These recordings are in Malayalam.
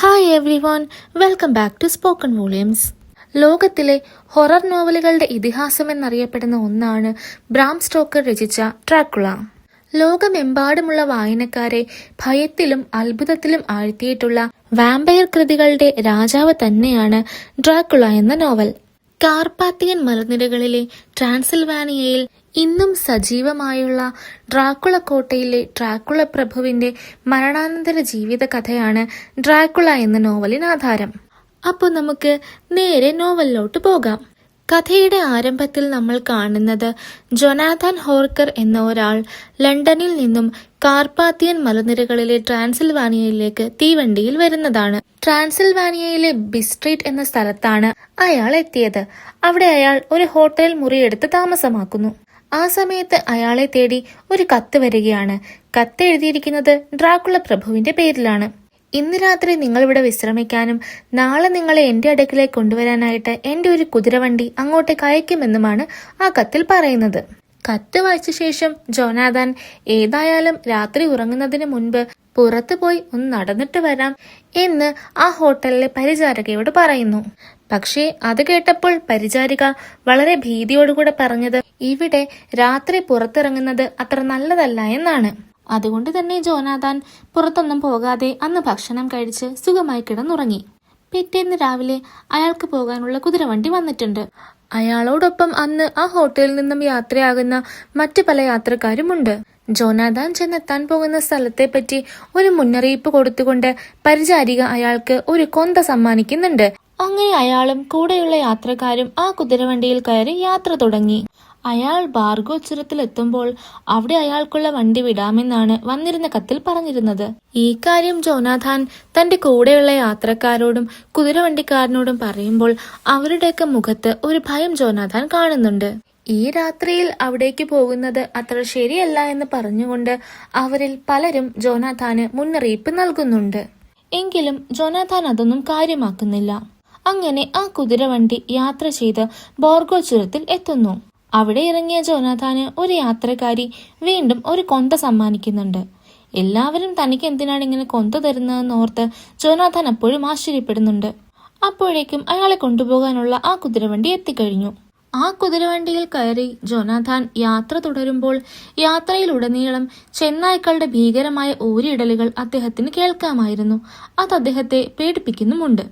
Hi everyone, welcome back to spoken volumes. ലോകത്തിലെ ഹൊറർ നോവലുകളുടെ ഇതിഹാസം എന്നറിയപ്പെടുന്ന ഒന്നാണ് ബ്രാം സ്റ്റോക്കർ രചിച്ച ഡ്രാക്കുള. ലോകമെമ്പാടുമുള്ള വായനക്കാരെ ഭയത്തിലും അത്ഭുതത്തിലും ആഴ്ത്തിയിട്ടുള്ള വാമ്പയർ കൃതികളുടെ രാജാവ് തന്നെയാണ് ഡ്രാക്കുള എന്ന നോവൽ. കാർപാത്തിയൻ മലനിരകളിലെ ട്രാൻസിൽവാനിയയിൽ ഇന്നും സജീവമായുള്ള ഡ്രാക്കുള കോട്ടയിലെ ഡ്രാക്കുള പ്രഭുവിന്റെ മരണാനന്തര ജീവിത കഥയാണ് ഡ്രാക്കുള എന്ന നോവലിന് ആധാരം. അപ്പോൾ നമുക്ക് നേരെ നോവലിലോട്ട് പോകാം. കഥയുടെ ആരംഭത്തിൽ നമ്മൾ കാണുന്നത് ജൊനാഥൻ ഹോർക്കർ എന്ന ഒരാൾ ലണ്ടനിൽ നിന്നും കാർപാത്തിയൻ മലനിരകളിലെ ട്രാൻസിൽവാനിയയിലേക്ക് തീവണ്ടിയിൽ വരുന്നതാണ്. ട്രാൻസിൽവാനിയയിലെ ബിസ്ട്രീറ്റ് എന്ന സ്ഥലത്താണ് അയാൾ എത്തിയത്. അവിടെ അയാൾ ഒരു ഹോട്ടൽ മുറിയെടുത്ത് താമസമാക്കുന്നു. ആ സമയത്ത് അയാളെ തേടി ഒരു കത്ത് വരികയാണ്. കത്ത് എഴുതിയിരിക്കുന്നത് ഡ്രാക്കുള പ്രഭുവിന്റെ പേരിലാണ്. ഇന്ന് രാത്രി നിങ്ങളിവിടെ വിശ്രമിക്കാനും നാളെ നിങ്ങളെ എന്റെ അടുക്കിലേക്ക് കൊണ്ടുവരാനായിട്ട് എന്റെ ഒരു കുതിരവണ്ടി അങ്ങോട്ടേക്ക് അയക്കുമെന്നുമാണ് ആ കത്തിൽ പറയുന്നത്. കത്ത് വായിച്ച ശേഷം ജോനാഥൻ ഏതായാലും രാത്രി ഉറങ്ങുന്നതിന് മുൻപ് പുറത്തു പോയി ഒന്ന് നടന്നിട്ട് വരാം എന്ന് ആ ഹോട്ടലിലെ പരിചാരികയോട് പറയുന്നു. പക്ഷേ അത് കേട്ടപ്പോൾ പരിചാരിക വളരെ ഭീതിയോടുകൂടെ പറഞ്ഞത് ഇവിടെ രാത്രി പുറത്തിറങ്ങുന്നത് അത്ര നല്ലതല്ല എന്നാണ്. അതുകൊണ്ട് തന്നെ ജോനാഥൻ പുറത്തൊന്നും പോകാതെ അന്ന് ഭക്ഷണം കഴിച്ച് സുഖമായി കിടന്നുറങ്ങി. പിറ്റേന്ന് രാവിലെ അയാൾക്ക് പോകാനുള്ള കുതിരവണ്ടി വന്നിട്ടുണ്ട്. അയാളോടൊപ്പം അന്ന് ആ ഹോട്ടലിൽ നിന്നും യാത്രയാകുന്ന മറ്റു പല യാത്രക്കാരുമുണ്ട്. ജോനാഥൻ ചെന്നെത്താൻ പോകുന്ന സ്ഥലത്തെ പറ്റി ഒരു മുന്നറിയിപ്പ് കൊടുത്തുകൊണ്ട് പരിചാരിക അയാൾക്ക് ഒരു കൊന്ത സമ്മാനിക്കുന്നുണ്ട്. അങ്ങനെ അയാളും കൂടെയുള്ള യാത്രക്കാരും ആ കുതിരവണ്ടിയിൽ കയറി യാത്ര തുടങ്ങി. അയാൾ ബാർഗോ ചുരത്തിൽ എത്തുമ്പോൾ അവിടെ അയാൾക്കുള്ള വണ്ടി വിടാമെന്നാണ് വന്നിരുന്ന കത്തിൽ പറഞ്ഞിരുന്നത്. ഈ കാര്യം ജോനാഥൻ തന്റെ കൂടെയുള്ള യാത്രക്കാരോടും കുതിരവണ്ടിക്കാരനോടും പറയുമ്പോൾ അവരുടെയൊക്കെ മുഖത്ത് ഒരു ഭയം ജോനാഥൻ കാണുന്നുണ്ട്. ഈ രാത്രിയിൽ അവിടേക്ക് പോകുന്നത് അത്ര ശരിയല്ല എന്ന് പറഞ്ഞുകൊണ്ട് അവരിൽ പലരും ജോനാഥന് മുന്നറിയിപ്പ് നൽകുന്നുണ്ട്. എങ്കിലും ജോനാഥൻ അതൊന്നും കാര്യമാക്കുന്നില്ല. അങ്ങനെ ആ കുതിരവണ്ടി യാത്ര ചെയ്ത് ബോർഗോ ചുരത്തിൽ എത്തുന്നു. അവിടെ ഇറങ്ങിയ ജോനാഥന് ഒരു യാത്രക്കാരി വീണ്ടും ഒരു കൊന്ത സമ്മാനിക്കുന്നുണ്ട്. എല്ലാവരും തനിക്ക് എന്തിനാണ് ഇങ്ങനെ കൊന്ത തരുന്നതെന്ന് ഓർത്ത് ജോനാഥൻ അപ്പോഴും ആശ്ചര്യപ്പെടുന്നുണ്ട്. അപ്പോഴേക്കും അയാളെ കൊണ്ടുപോകാനുള്ള ആ കുതിരവണ്ടി എത്തിക്കഴിഞ്ഞു. ആ കുതിരവണ്ടിയിൽ കയറി ജോനാഥൻ യാത്ര തുടരുമ്പോൾ യാത്രയിലുടനീളം ചെന്നായ്ക്കളുടെ ഭീകരമായ ഊരിയിടലുകൾ അദ്ദേഹത്തിന് കേൾക്കാമായിരുന്നു. അത് അദ്ദേഹത്തെ പേടിപ്പിക്കുന്നുമുണ്ട്.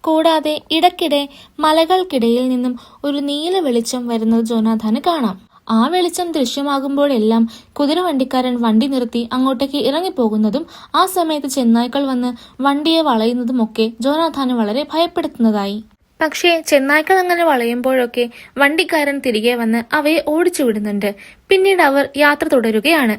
കൂടാതെ ഇടയ്ക്കിടെ മലകൾക്കിടയിൽ നിന്നും ഒരു നീല വെളിച്ചം വരുന്നത് ജോനാഥന് കാണാം. ആ വെളിച്ചം ദൃശ്യമാകുമ്പോഴെല്ലാം കുതിരവണ്ടിക്കാരൻ വണ്ടി നിർത്തി അങ്ങോട്ടേക്ക് ഇറങ്ങിപ്പോകുന്നതും ആ സമയത്ത് ചെന്നായ്ക്കൾ വന്ന് വണ്ടിയെ വളയുന്നതുമൊക്കെ ജോനാഥന് വളരെ ഭയപ്പെടുത്തുന്നതായി. പക്ഷേ ചെന്നായ്ക്കൾ അങ്ങനെ വളയുമ്പോഴൊക്കെ വണ്ടിക്കാരൻ തിരികെ വന്ന് അവയെ ഓടിച്ചു വിടുന്നുണ്ട്. പിന്നീട് അവർ യാത്ര തുടരുകയാണ്.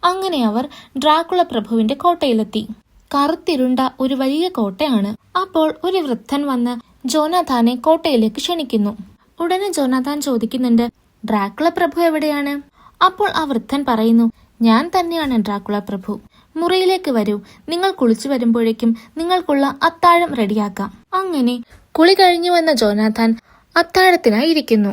അങ്ങനെ അവർ ഡ്രാക്കുള പ്രഭുവിന്റെ കോട്ടയിലെത്തി. കറുത്തിരുണ്ട ഒരു വലിയ കോട്ടയാണ്. അപ്പോൾ ഒരു വൃദ്ധൻ വന്ന് ജോനാഥനെ കോട്ടയിലേക്ക് ക്ഷണിക്കുന്നു. ഉടനെ ജോനാഥൻ ചോദിക്കുന്നുണ്ട്, ഡ്രാക്കുള പ്രഭു എവിടെയാണ്? അപ്പോൾ ആ വൃദ്ധൻ പറയുന്നു, ഞാൻ തന്നെയാണ് ഡ്രാക്കുള പ്രഭു. മുറിയിലേക്ക് വരൂ, നിങ്ങൾ കുളിച്ചു വരുമ്പോഴേക്കും നിങ്ങൾക്കുള്ള അത്താഴം റെഡിയാക്കാം. അങ്ങനെ കുളി കഴിഞ്ഞു വന്ന ജോനാഥൻ അത്താഴത്തിനായി ഇരിക്കുന്നു.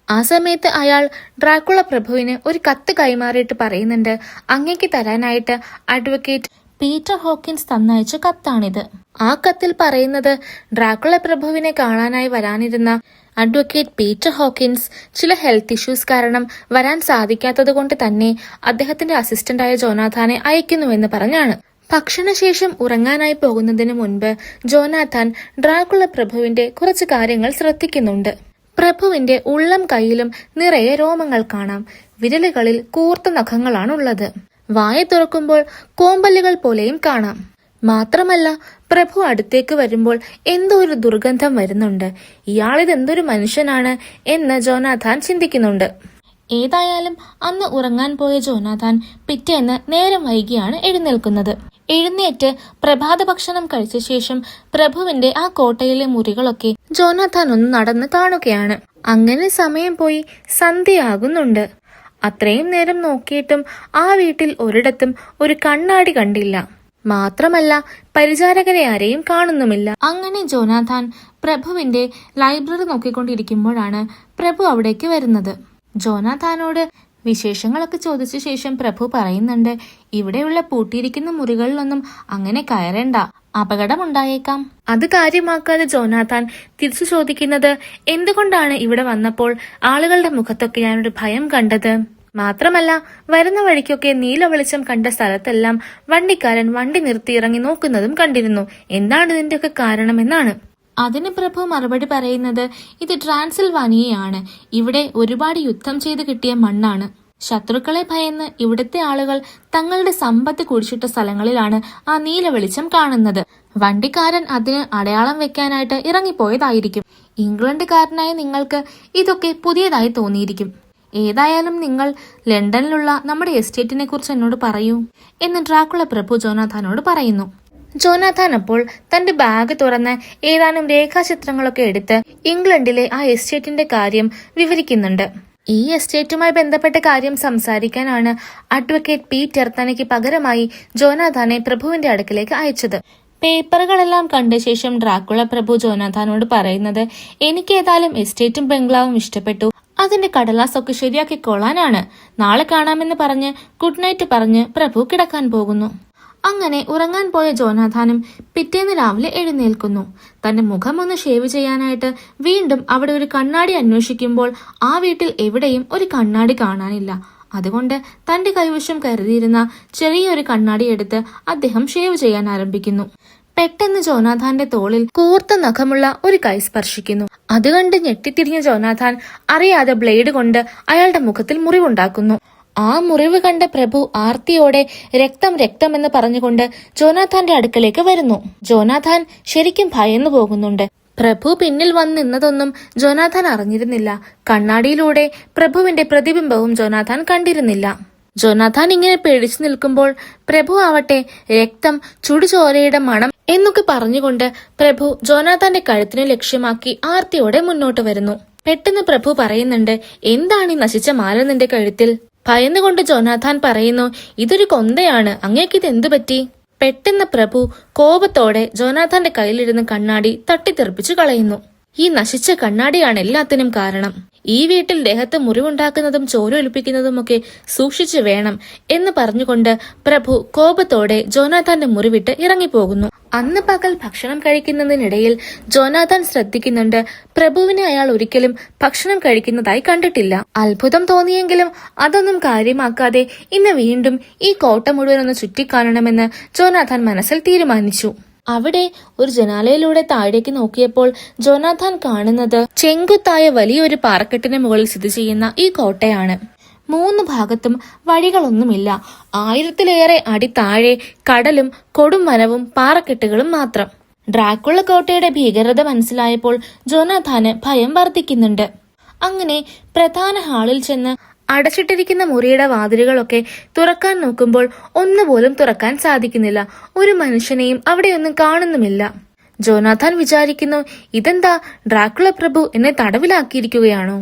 ആ സമയത്ത് അയാൾ ഡ്രാക്കുള പ്രഭുവിന് ഒരു കത്ത് കൈമാറിയിട്ട് പറയുന്നുണ്ട്, അങ്ങേക്ക് തരാനായിട്ട് അഡ്വക്കേറ്റ് പീറ്റർ ഹോക്കിൻസ് തന്നയച്ച കത്താണിത്. ആ കത്തിൽ പറയുന്നത് ഡ്രാക്കുള പ്രഭുവിനെ കാണാനായി വരാനിരുന്ന അഡ്വക്കേറ്റ് പീറ്റർ ഹോക്കിൻസ് ചില ഹെൽത്ത് ഇഷ്യൂസ് കാരണം വരാൻ സാധിക്കാത്തത് കൊണ്ട് തന്നെ അദ്ദേഹത്തിന്റെ അസിസ്റ്റന്റായ ജോനാഥനെ അയക്കുന്നുവെന്ന് പറഞ്ഞാണ്. ഭക്ഷണശേഷം ഉറങ്ങാനായി പോകുന്നതിന് മുൻപ് ജോനാഥൻ ഡ്രാക്കുള പ്രഭുവിന്റെ കുറച്ച് കാര്യങ്ങൾ ശ്രദ്ധിക്കുന്നുണ്ട്. പ്രഭുവിന്റെ ഉള്ളം കൈയിലും നിറയെ രോമങ്ങൾ കാണാം. വിരലുകളിൽ കൂർത്ത നഖങ്ങളാണുള്ളത്. വായ തുറക്കുമ്പോൾ കോമ്പല്ലുകൾ പോലെയും കാണാം. മാത്രമല്ല പ്രഭു അടുത്തേക്ക് വരുമ്പോൾ എന്തോ ഒരു ദുർഗന്ധം വരുന്നുണ്ട്. ഇയാളിതെന്തൊരു മനുഷ്യനാണ് എന്ന് ജോനാഥൻ ചിന്തിക്കുന്നുണ്ട്. ഏതായാലും അന്ന് ഉറങ്ങാൻ പോയ ജോനാഥൻ പിറ്റേന്ന് നേരം വൈകിയാണ് എഴുന്നേൽക്കുന്നത്. എഴുന്നേറ്റ് പ്രഭാത ഭക്ഷണം കഴിച്ച ശേഷം പ്രഭുവിന്റെ ആ കോട്ടയിലെ മുറികളൊക്കെ ജോനാഥൻ ഒന്ന് നടന്ന് കാണുകയാണ്. അങ്ങനെ സമയം പോയി സന്ധ്യയാകുന്നുണ്ട്. അത്രയും നേരം നോക്കിയിട്ടും ആ വീട്ടിൽ ഒരിടത്തും ഒരു കണ്ണാടി കണ്ടില്ല. മാത്രമല്ല പരിചാരകരെ ആരെയും കാണുന്നുമില്ല. അങ്ങനെ ജോനാഥൻ പ്രഭുവിന്റെ ലൈബ്രറി നോക്കിക്കൊണ്ടിരിക്കുമ്പോഴാണ് പ്രഭു അവിടേക്ക് വരുന്നത്. ജോനാഥനോട് വിശേഷങ്ങളൊക്കെ ചോദിച്ച ശേഷം പ്രഭു പറയുന്നുണ്ട്, ഇവിടെയുള്ള പൂട്ടിയിരിക്കുന്ന മുറികളിലൊന്നും അങ്ങനെ കയറേണ്ട. അപകടമുണ്ടായേക്കാം. അത് കാര്യമാക്കാതെ ജോനാഥാൻ തിരിച്ചു ചോദിക്കുന്നത്, എന്തുകൊണ്ടാണ് ഇവിടെ വന്നപ്പോൾ ആളുകളുടെ മുഖത്തൊക്കെ ഞാനൊരു ഭയം കണ്ടത്? മാത്രമല്ല, വരുന്ന വഴിക്കൊക്കെ നീല വെളിച്ചം കണ്ട സ്ഥലത്തെല്ലാം വണ്ടിക്കാരൻ വണ്ടി നിർത്തി ഇറങ്ങി നോക്കുന്നതും കണ്ടിരുന്നു. എന്താണ് ഇതിന്റെയൊക്കെ കാരണമെന്നാണ്. അതിന് പ്രഭു മറുപടി പറയുന്നത്, ഇത് ട്രാൻസിൽവാനിയയാണ്. ഇവിടെ ഒരുപാട് യുദ്ധം ചെയ്ത് കിട്ടിയ മണ്ണാണ്. ശത്രുക്കളെ ഭയന്ന് ഇവിടുത്തെ ആളുകൾ തങ്ങളുടെ സമ്പത്ത് കുഴിച്ചിട്ട സ്ഥലങ്ങളിലാണ് ആ നീല വെളിച്ചം കാണുന്നത്. വണ്ടിക്കാരൻ അതിന് അടയാളം വെക്കാനായിട്ട് ഇറങ്ങിപ്പോയതായിരിക്കും. ഇംഗ്ലണ്ടുകാരനായ നിങ്ങൾക്ക് ഇതൊക്കെ പുതിയതായി തോന്നിയിരിക്കും. ഏതായാലും നിങ്ങൾ ലണ്ടനിലുള്ള നമ്മുടെ എസ്റ്റേറ്റിനെ കുറിച്ച് എന്നോട് പറയൂ എന്ന് ഡ്രാക്കുള പ്രഭു ജോനാഥാനോട് പറയുന്നു. ജോനാഥാൻ അപ്പോൾ തന്റെ ബാഗ് തുറന്ന് ഏതാനും രേഖാചിത്രങ്ങളൊക്കെ എടുത്ത് ഇംഗ്ലണ്ടിലെ ആ എസ്റ്റേറ്റിന്റെ കാര്യം വിവരിക്കുന്നുണ്ട്. ഈ എസ്റ്റേറ്റുമായി ബന്ധപ്പെട്ട കാര്യം സംസാരിക്കാനാണ് അഡ്വക്കേറ്റ് പീറ്റർ തനിക്ക് പകരമായി ജോനാഥാനെ പ്രഭുവിന്റെ അടുക്കിലേക്ക് അയച്ചത്. പേപ്പറുകളെല്ലാം കണ്ട ശേഷം ഡ്രാക്കുള പ്രഭു ജോനാഥാനോട് പറയുന്നത്, എനിക്ക് ഏതായാലും എസ്റ്റേറ്റും ബംഗ്ലാവും ഇഷ്ടപ്പെട്ടു. അതിന്റെ കടലാസൊക്കെ ശരിയാക്കിക്കൊള്ളാനാണ്. നാളെ കാണാമെന്ന് പറഞ്ഞ് ഗുഡ് നൈറ്റ് പറഞ്ഞ് പ്രഭു കിടക്കാൻ പോകുന്നു. അങ്ങനെ ഉറങ്ങാൻ പോയ ജോനാഥാനും പിറ്റേന്ന് രാവിലെ എഴുന്നേൽക്കുന്നു. തന്റെ മുഖം ഒന്ന് ഷേവ് ചെയ്യാനായിട്ട് വീണ്ടും അവിടെ ഒരു കണ്ണാടി അന്വേഷിക്കുമ്പോൾ ആ വീട്ടിൽ എവിടെയും ഒരു കണ്ണാടി കാണാനില്ല. അതുകൊണ്ട് തന്റെ കൈവശം കരുതിയിരുന്ന ചെറിയൊരു കണ്ണാടി എടുത്ത് അദ്ദേഹം ഷേവ് ചെയ്യാൻ ആരംഭിക്കുന്നു. പെട്ടെന്ന് ജോനാഥാന്റെ തോളിൽ കൂർത്ത നഖമുള്ള ഒരു കൈ സ്പർശിക്കുന്നു. അത് കണ്ട് ഞെട്ടിത്തിരിഞ്ഞ ജോനാഥാൻ അറിയാതെ ബ്ലേഡ് കൊണ്ട് അയാളുടെ മുഖത്തിൽ മുറിവുണ്ടാക്കുന്നു. ആ മുറിവ് കണ്ട പ്രഭു ആർത്തിയോടെ രക്തം രക്തം എന്ന് പറഞ്ഞുകൊണ്ട് ജോനാഥാന്റെ അടുക്കലേക്ക് വരുന്നു. ജോനാഥാൻ ശരിക്കും ഭയന്നു പോകുന്നുണ്ട്. പ്രഭു പിന്നിൽ വന്ന് നിന്നതൊന്നും ജോനാഥാൻ അറിഞ്ഞിരുന്നില്ല. കണ്ണാടിയിലൂടെ പ്രഭുവിന്റെ പ്രതിബിംബവും ജോനാഥാൻ കണ്ടിരുന്നില്ല. ജോനാഥാൻ ഇങ്ങനെ പേടിച്ചു നിൽക്കുമ്പോൾ പ്രഭു ആവട്ടെ രക്തം, ചുടുചോരയുടെ മണം എന്നൊക്കെ പറഞ്ഞുകൊണ്ട് പ്രഭു ജോനാഥാന്റെ കഴുത്തിനെ ലക്ഷ്യമാക്കി ആർത്തിയോടെ മുന്നോട്ട് വരുന്നു. പെട്ടെന്ന് പ്രഭു പറയുന്നുണ്ട്, എന്താണ് ഈ നശിച്ച മാല നിന്റെ കഴുത്തിൽ? ഭയന്നുകൊണ്ട് ജോനാഥാൻ പറയുന്നു, ഇതൊരു കൊന്തയാണ്, അങ്ങേക്കിത് എന്തു പറ്റി? പെട്ടെന്ന് പ്രഭു കോപത്തോടെ ജോനാഥാന്റെ കയ്യിലിരുന്ന് കണ്ണാടി തട്ടിത്തെറിപ്പിച്ചു കളയുന്നു. ഈ നശിച്ച കണ്ണാടിയാണ് എല്ലാത്തിനും കാരണം. ഈ വീട്ടിൽ ദേഹത്ത് മുറിവുണ്ടാക്കുന്നതും ചോര ഒലിപ്പിക്കുന്നതുമൊക്കെ സൂക്ഷിച്ചു വേണം എന്ന് പറഞ്ഞുകൊണ്ട് പ്രഭു കോപത്തോടെ ജോനാഥാന്റെ മുറിവിട്ട് ഇറങ്ങിപ്പോകുന്നു. അന്ന് പകൽ ഭക്ഷണം കഴിക്കുന്നതിനിടയിൽ ജോനാഥാൻ ശ്രദ്ധിക്കുന്നുണ്ട്, പ്രഭുവിനെ അയാൾ ഒരിക്കലും ഭക്ഷണം കഴിക്കുന്നതായി കണ്ടിട്ടില്ല. അത്ഭുതം തോന്നിയെങ്കിലും അതൊന്നും കാര്യമാക്കാതെ ഇന്ന് വീണ്ടും ഈ കോട്ട മുഴുവൻ ഒന്ന് ചുറ്റിക്കാണണമെന്ന് ജോനാഥാൻ മനസ്സിൽ തീരുമാനിച്ചു. അവിടെ ഒരു ജനാലയിലൂടെ താഴേക്ക് നോക്കിയപ്പോൾ ജോനാഥാൻ കാണുന്നത് ചെങ്കുത്തായ വലിയൊരു പാറക്കെട്ടിന് മുകളിൽ സ്ഥിതി ചെയ്യുന്ന ഈ കോട്ടയാണ്. 3 ഭാഗത്തും വഴികളൊന്നുമില്ല. 1000-ലേറെ അടി താഴെ കടലും കൊടും വനവും പാറക്കെട്ടുകളും മാത്രം. ഡ്രാക്കുള കോട്ടയുടെ ഭീകരത മനസ്സിലായപ്പോൾ ജോനാഥാന് ഭയം വർദ്ധിക്കുന്നുണ്ട്. അങ്ങനെ പ്രധാന ഹാളിൽ ചെന്ന് അടച്ചിട്ടിരിക്കുന്ന മുറിയുടെ വാതിലുകളൊക്കെ തുറക്കാൻ നോക്കുമ്പോൾ ഒന്നുപോലും തുറക്കാൻ സാധിക്കുന്നില്ല. ഒരു മനുഷ്യനെയും അവിടെയൊന്നും കാണുന്നുമില്ല. ജോനാഥാൻ വിചാരിക്കുന്നു, ഇതെന്താ ഡ്രാക്കുള പ്രഭു എന്നെ തടവിലാക്കിയിരിക്കുകയാണോ?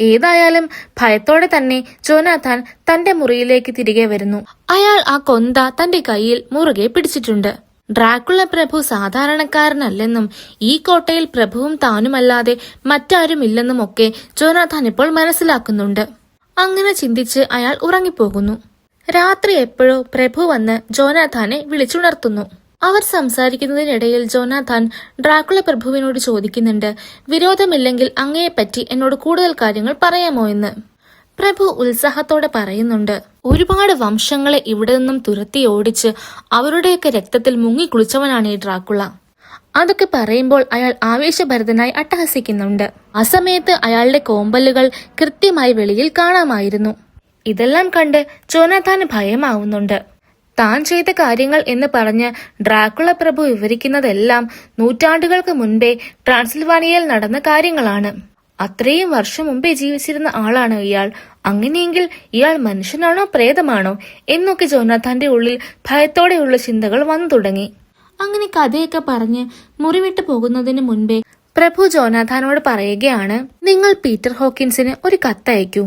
ഏതായാലും ഭയത്തോടെ തന്നെ ജോനാഥാൻ തന്റെ മുറിയിലേക്ക് തിരികെ വരുന്നു. അയാൾ ആ കൊന്ത തന്റെ കയ്യിൽ മുറുകെ പിടിച്ചിട്ടുണ്ട്. ഡ്രാക്കുള പ്രഭു സാധാരണക്കാരനല്ലെന്നും ഈ കോട്ടയിൽ പ്രഭുവും താനുമല്ലാതെ മറ്റാരുമില്ലെന്നും ഒക്കെ ജോനാഥാൻ ഇപ്പോൾ മനസ്സിലാക്കുന്നുണ്ട്. അങ്ങനെ ചിന്തിച്ച് അയാൾ ഉറങ്ങിപ്പോകുന്നു. രാത്രി എപ്പോഴോ പ്രഭു വന്ന് ജോനാഥാനെ വിളിച്ചുണർത്തുന്നു. അവർ സംസാരിക്കുന്നതിനിടയിൽ ജോനാഥാൻ ഡ്രാക്കുള പ്രഭുവിനോട് ചോദിക്കുന്നുണ്ട്, വിരോധമില്ലെങ്കിൽ അങ്ങയെപ്പറ്റി എന്നോട് കൂടുതൽ കാര്യങ്ങൾ പറയാമോ എന്ന്. പ്രഭു ഉത്സാഹത്തോടെ പറയുന്നുണ്ട്, ഒരുപാട് വംശങ്ങളെ ഇവിടെ നിന്നും തുരത്തി ഓടിച്ച് അവരുടെയൊക്കെ രക്തത്തിൽ മുങ്ങിക്കുളിച്ചവനാണ് ഈ ഡ്രാക്കുള. അതൊക്കെ പറയുമ്പോൾ അയാൾ ആവേശഭരിതനായി അട്ടഹസിക്കുന്നുണ്ട്. ആ സമയത്ത് അയാളുടെ കോമ്പല്ലുകൾ കൃത്യമായി വെളിയിൽ കാണാമായിരുന്നു. ഇതെല്ലാം കണ്ട് ജോനാഥാന് ഭയമാവുന്നുണ്ട്. താൻ ചെയ്ത കാര്യങ്ങൾ എന്ന് പറഞ്ഞ് ഡ്രാക്കുള പ്രഭു വിവരിക്കുന്നതെല്ലാം നൂറ്റാണ്ടുകൾക്ക് മുൻപേ ട്രാൻസിൽവാനിയയിൽ നടന്ന കാര്യങ്ങളാണ്. അത്രയും വർഷം മുമ്പേ ജീവിച്ചിരുന്ന ആളാണ് ഇയാൾ. അങ്ങനെയെങ്കിൽ ഇയാൾ മനുഷ്യനാണോ പ്രേതമാണോ എന്നൊക്കെ ജോനാഥാന്റെ ഉള്ളിൽ ഭയത്തോടെയുള്ള ചിന്തകൾ വന്നു തുടങ്ങി. അങ്ങനെ കഥയൊക്കെ പറഞ്ഞ് മുറിവിട്ട് പോകുന്നതിന് മുൻപേ പ്രഭു ജോനാഥാനോട് പറയുകയാണ്, നിങ്ങൾ പീറ്റർ ഹോക്കിൻസിന് ഒരു കത്തയക്കൂ.